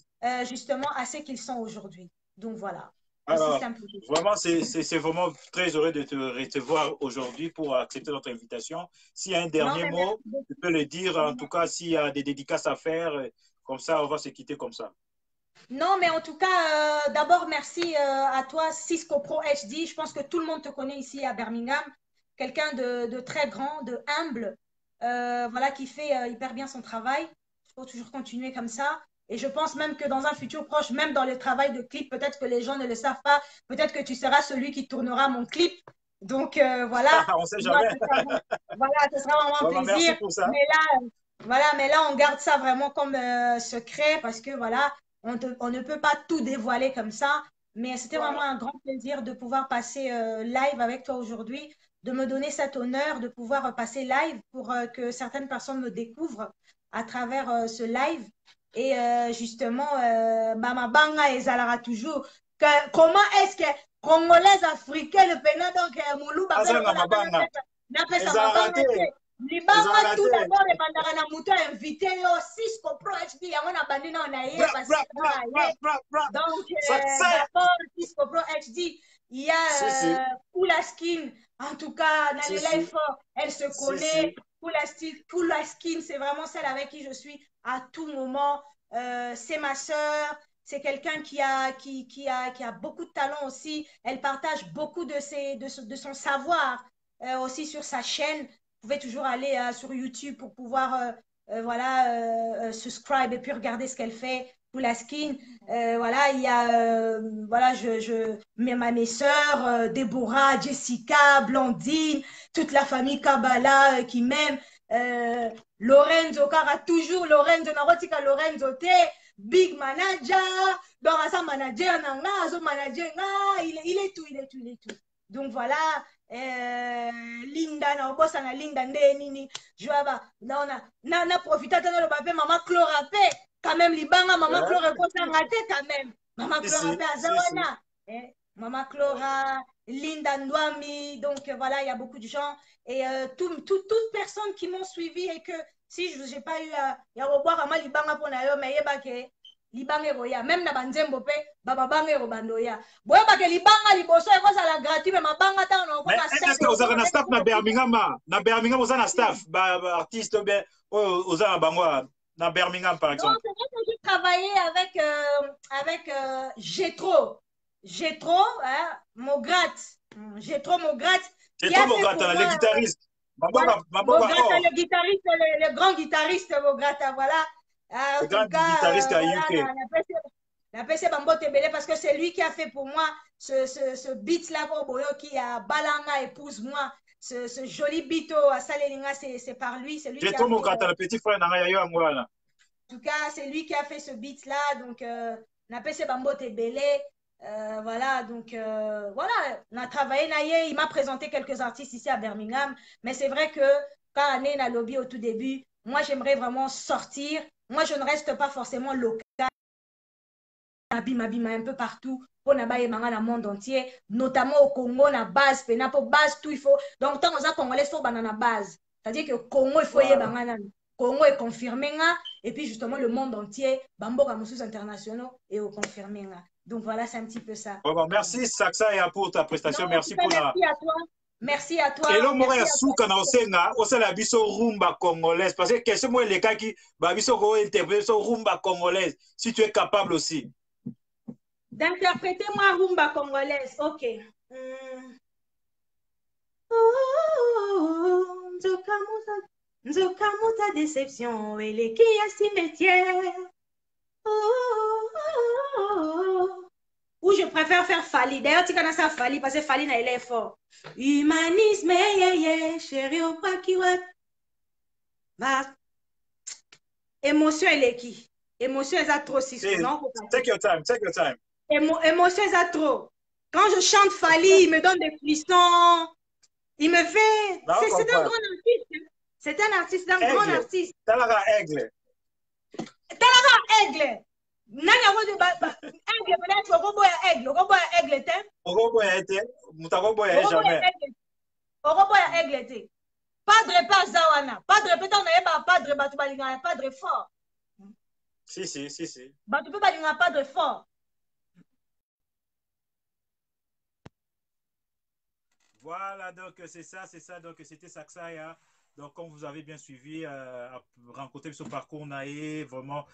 justement à ce qu'ils sont aujourd'hui. Donc voilà. Alors, vraiment, c'est vraiment très heureux de te recevoir aujourd'hui pour accepter notre invitation. S'il y a un dernier mot, tu peux le dire. En tout cas, s'il y a des dédicaces à faire, comme ça, on va se quitter comme ça. Non, mais en tout cas, d'abord, merci à toi, Cisco Pro HD. Je pense que tout le monde te connaît ici à Birmingham. Quelqu'un de très grand, de humble, voilà, qui fait hyper bien son travail. Il faut toujours continuer comme ça. Et je pense même que dans un futur proche, même dans le travail de clip, peut-être que les gens ne le savent pas, peut-être que tu seras celui qui tournera mon clip. Donc, voilà. On sait jamais. Voilà, ce sera vraiment un plaisir. Merci pour ça. Mais là, on garde ça vraiment comme secret parce que, voilà, on ne peut pas tout dévoiler comme ça. Mais c'était vraiment un grand plaisir de pouvoir passer live avec toi aujourd'hui, de me donner cet honneur de pouvoir passer live pour que certaines personnes me découvrent à travers ce live. Et justement, Mama Banga et Zalara toujours. Comment est-ce que Congolais, Africains, le Pénin, donc Moulou, Libanga tout d'abord les bandara na muto invité yo Cisco Pro HD yango na bandi na ye parce que donc d'abord Cisco Pro HD il y a Kula Skin en tout cas dans les live elle se connaît Kula Skin c'est vraiment celle avec qui je suis à tout moment c'est ma sœur. C'est quelqu'un qui a beaucoup de talent aussi. Elle partage beaucoup de son savoir aussi sur sa chaîne. Vous pouvez toujours aller sur YouTube pour pouvoir subscribe et puis regarder ce qu'elle fait pour la skin. Voilà, il y a voilà, mes sœurs, Déborah, Jessica, Blandine, toute la famille Kabbalah qui m'aime. Lorenzo, car toujours Lorenzo, Narotika Lorenzo T. Big manager, donc à manager, manager, il est tout. Donc voilà, Linda, na Linda, je na profité de le maman Chlorapé, quand même, Libanga, maman Chlorapé, quand même, maman Chlorapé, Azawana, maman Chlora, Linda Ndwami, donc voilà, il y a beaucoup de gens, et toute personne qui m'ont suivi et que si je n'ai pas eu à revoir à Libanga pour nayo, mais libanga roya même na banzembo pe baba banga robandoya boya ba ke libanga liboso eko sala gratuit mais mabanga ta on ko est-ce que vous avez un staff na Birmingham vous avez un staff artiste bien aux bango na Birmingham par exemple. Donc c'est vrai que j'ai travaillé avec Jetro hein, Mograt Jetro Mograt le guitariste Mograt le guitariste le grand guitariste Mograt voilà. Le grand guitariste à UK. La PC Bambo Tebele parce que c'est lui qui a fait pour moi ce beat là qui a Balanga épouse-moi ce joli beat à Salélinga c'est par lui c'est lui qui a fait, le petit frère en tout cas c'est lui qui a fait ce beat là donc la PC Bambo Tebele voilà donc voilà on a travaillé il m'a présenté quelques artistes ici à Birmingham mais c'est vrai que quand on est à lobby au tout début moi j'aimerais vraiment sortir. Moi, je ne reste pas forcément local. Abima un peu partout. Pour nabaye manga dans le monde entier, notamment au Congo, na base, pour base, tout il faut. Donc, tant que Congolais, il faut banana base. C'est-à-dire que Congo, il faut y banana. Congo est confirmé, et puis justement, le monde entier, Bamboka Moussous internationaux est confirmé. Donc, voilà, c'est un petit peu ça. Bon, merci, Saksa, pour ta prestation. Non, merci pour merci à toi. Merci à toi. Et là, moi, souka na osenga, osala biso rumba congolaise. Parce que question moi les cas qui, bah biso ko interpréter rumba congolaise. Si tu es capable aussi. D'interpréter moi rumba congolaise, ok. Nzokamuta déception, elle est qui a cimetière. Ou je préfère faire Fali. D'ailleurs, tu connais ça Fali parce que Fali n'a l'air fort. Humanisme, chérie, au pas qui ouais. Bah, émotion, elle est qui? Émotion, elle a trop si non? Take your time, take your time. Émotion, elle a trop. Quand je chante Fali, il me donne des frissons. Il me fait. C'est un grand artiste. C'est un artiste, un grand artiste. Talara Aigle. Talara Aigle. Nani a aigle peut-être aigle te Ogoboya été mutagoboya jamais Ogoboya aigle te padre pas zawana padre peut-être on a padre batu balinga padre fort si batu peut balinga padre fort. Voilà, donc c'est ça donc c'était Saksaya. Donc comme vous avez bien suivi rencontrer ce parcours naé vraiment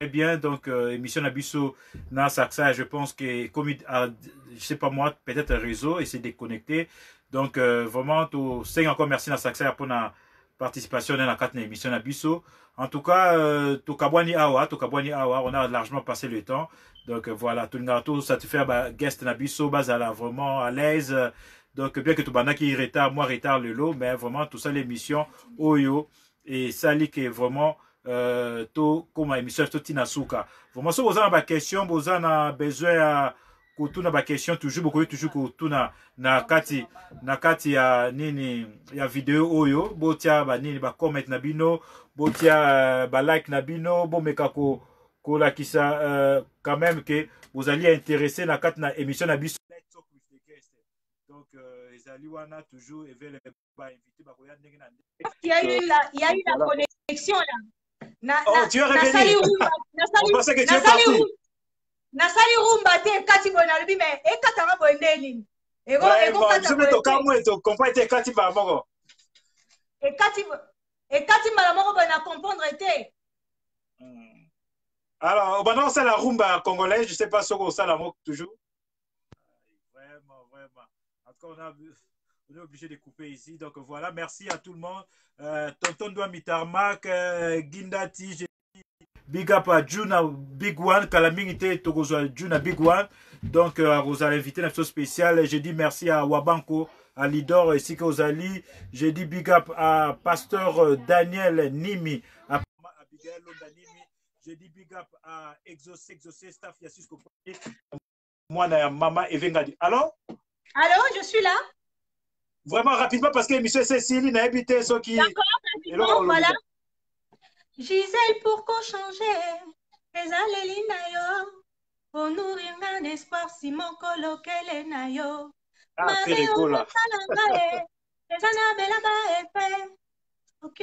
très bien. Donc émission Nabiso na Saksa, je pense que comme je sais pas moi peut-être un réseau et c'est déconnecté. Donc vraiment tout c'est encore merci na Saksa pour la participation dans la 4 émission Nabiso. En tout cas to kabwani awa on a largement passé le temps. Donc voilà tout ça te fait guest Nabiso bazala vraiment à l'aise. Donc bien que tout bana qui retard moi retard le lot mais vraiment tout ça l'émission Oyo et ça lit que vraiment to comme émission to tinasuka vraiment si vous avez des questions vous avez besoin à kutuna ba question toujours beaucoup toujours kutuna na kati ya nini ya vidéo oyo botia ba nini ba comment na bino botia ba like na bino bo meka ko la kisa quand même que vous alliez intéresser na kati na émission na biso. Donc Donc, Ezali Wana toujours, et vers les invité, il y a eu la connexion là. Oh, tu es revenu. On pensait que tu es parti. Nasali rumba te kati bona lubi mais e kata nga boendeni. Vraiment, je me toka moi to comprendre te kati ba moko. E kati mala moko bona comprendre te. Alors, maintenant c'est la rumba congolaise, je sais pas ce qu'on ça la moko toujours. Vraiment, vraiment. En tout cas, on est obligé de couper ici. Donc voilà, merci à tout le monde. Tonton Doua Mitarmak, Gindati, Big up à Juna Big One, Kalamingite Togozo Juna Big One. Donc, vous allez inviter une émission spéciale. J'ai dit merci à Wabanko, à Lidor, ainsi qu'aux Ali. J'ai dit big up à Pasteur Daniel Nimi, à Abigail Londa Nimi. J'ai dit big up à Exaucé, staff Yassus Koponi. Moi, Maman Evengadi. Allô? Allô, je suis là. Vraiment rapidement, parce que M. Cécile n'a habité ce qui. D'accord, rapidement, voilà. Gisèle, pourquoi changer? Ezaleli na yo. Pour nourrir un espoir, si mon colloquel na yo. Ah, c'est rigolo là. Ezana bela ba efe. Donc,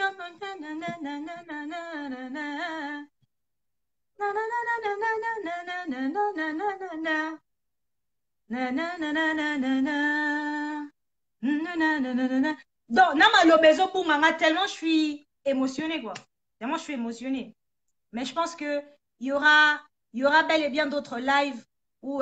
Namalobezo pour Manga, tellement je suis émotionnée, quoi. Tellement je suis émotionnée. Mais je pense qu'il y aura bel et bien d'autres lives où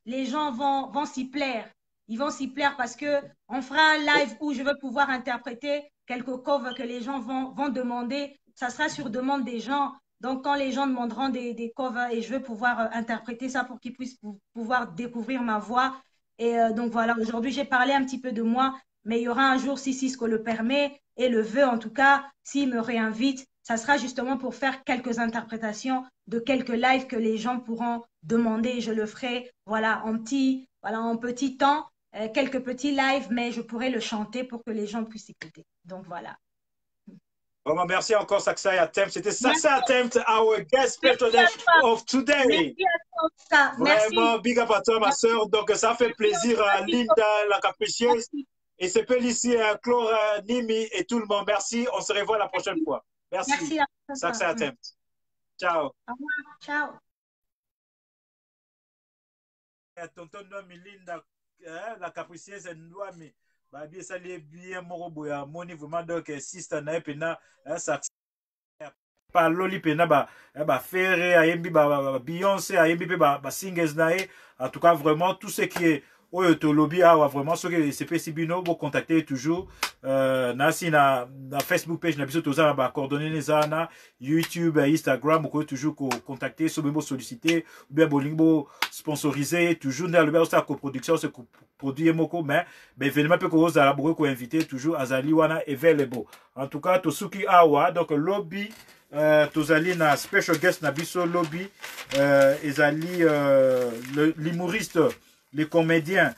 les gens vont s'y plaire. Ils vont s'y plaire parce qu'on fera un live où je vais pouvoir interpréter quelques covers que les gens vont demander. Ça sera sur demande des gens. Donc, quand les gens demanderont des covers et je vais pouvoir interpréter ça pour qu'ils puissent pouvoir découvrir ma voix. Et donc, voilà, aujourd'hui, j'ai parlé un petit peu de moi, mais il y aura un jour, si Cisco le permet et le veut, en tout cas, s'il me réinvite, ça sera justement pour faire quelques interprétations de quelques lives que les gens pourront demander. Et je le ferai, voilà, en petit temps, quelques petits lives, mais je pourrai le chanter pour que les gens puissent écouter. Donc, voilà. Vraiment, merci encore, Saksai Attempt. C'était Saksai Attempt, our guest special of today. Merci. Vraiment, big up à toi, ma soeur. Donc, ça fait plaisir à Linda, la capricieuse. Et c'est ici à Chlore, Nimi et tout le monde. Merci. On se revoit la prochaine fois. Merci. Saksai Attempt. Ciao. Au revoir. Ciao. Tonton Noami, Linda, la capricieuse, Noami. Babi ça les bien moroboya moni vraiment donc sister na pena ça pas loli pena ba Ferré ayembi ba Beyoncé ayembi ba singers na en tout cas vraiment tout ce qui est oyo to lobby a vraiment ce que c'est possible vous contacter toujours na Facebook page na biso toza ba coordonnées les ana YouTube Instagram vous pouvez toujours contacter so bebo solliciter ou bien bolingo sponsoriser toujours na le ça coproduction c'est produit moko mais événement peut que za beaucoup inviter toujours azali wana available en tout cas to suki awa donc lobby tozali na special guest na biso lobby ezali l'humoriste les comédiens,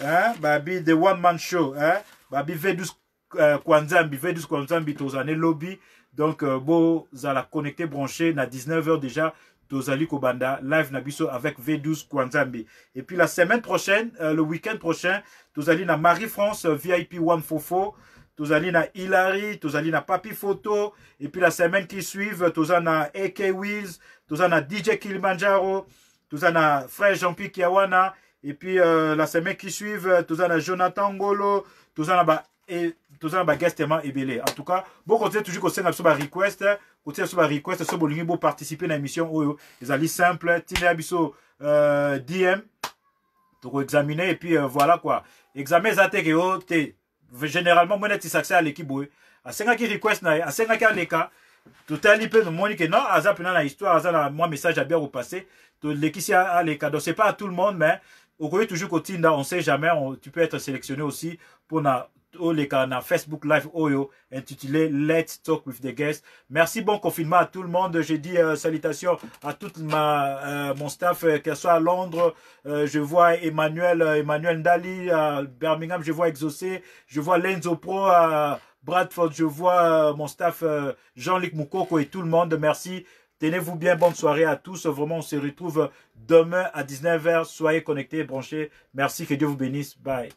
hein, babi the one man show, hein, babi Vedus Kwanzambi, tozane lobby, donc bo zala connecté branché na 19h déjà, tozali kobanda live nabiso avec Vedus Kwanzambi. Et puis la semaine prochaine, le week-end prochain, tozali na Marie-France VIP 144, tozali na Hilary, tozali na Papi Photo, et puis la semaine qui suit, tozali na AK Wiz, tozali na DJ Kilimanjaro, tozali na Frère Jean-Pierre Kiawana. Et puis la semaine qui suit, tout ça, Jonathan Ngolo, tout ça, ba guest ebele. En tout cas, bon continuez toujours qu'on sait sur request, continuez sur request, sur bolingi pour participer à l'émission oyo. Les alliés simples, tine abiso DM, pour examiner et puis voilà quoi. Examen zate que yo te généralement moi net accès à l'équipe boy. A 5 qui request na, a 5 qui a les cas. Tout à l'hype de Monique non, azap na histoire, azap moi message à bien repasser. Tout l'équipe a les cas. Donc c'est pas à tout le monde mais au côté toujours côté on sait jamais tu peux être sélectionné aussi pour na les cas na Facebook live oyo intitulé Let's Talk with the Guest. Merci, bon confinement à tout le monde. J'ai dit salutations à tout mon staff qu'elle soit à Londres. Je vois Emmanuel Ndali à Birmingham, je vois Exaucé, je vois Lenzo Pro à Bradford, je vois mon staff Jean-Luc Moukoko et tout le monde. Merci. Tenez-vous bien, bonne soirée à tous. Vraiment, on se retrouve demain à 19h. Soyez connectés, branchez. Merci, que Dieu vous bénisse. Bye.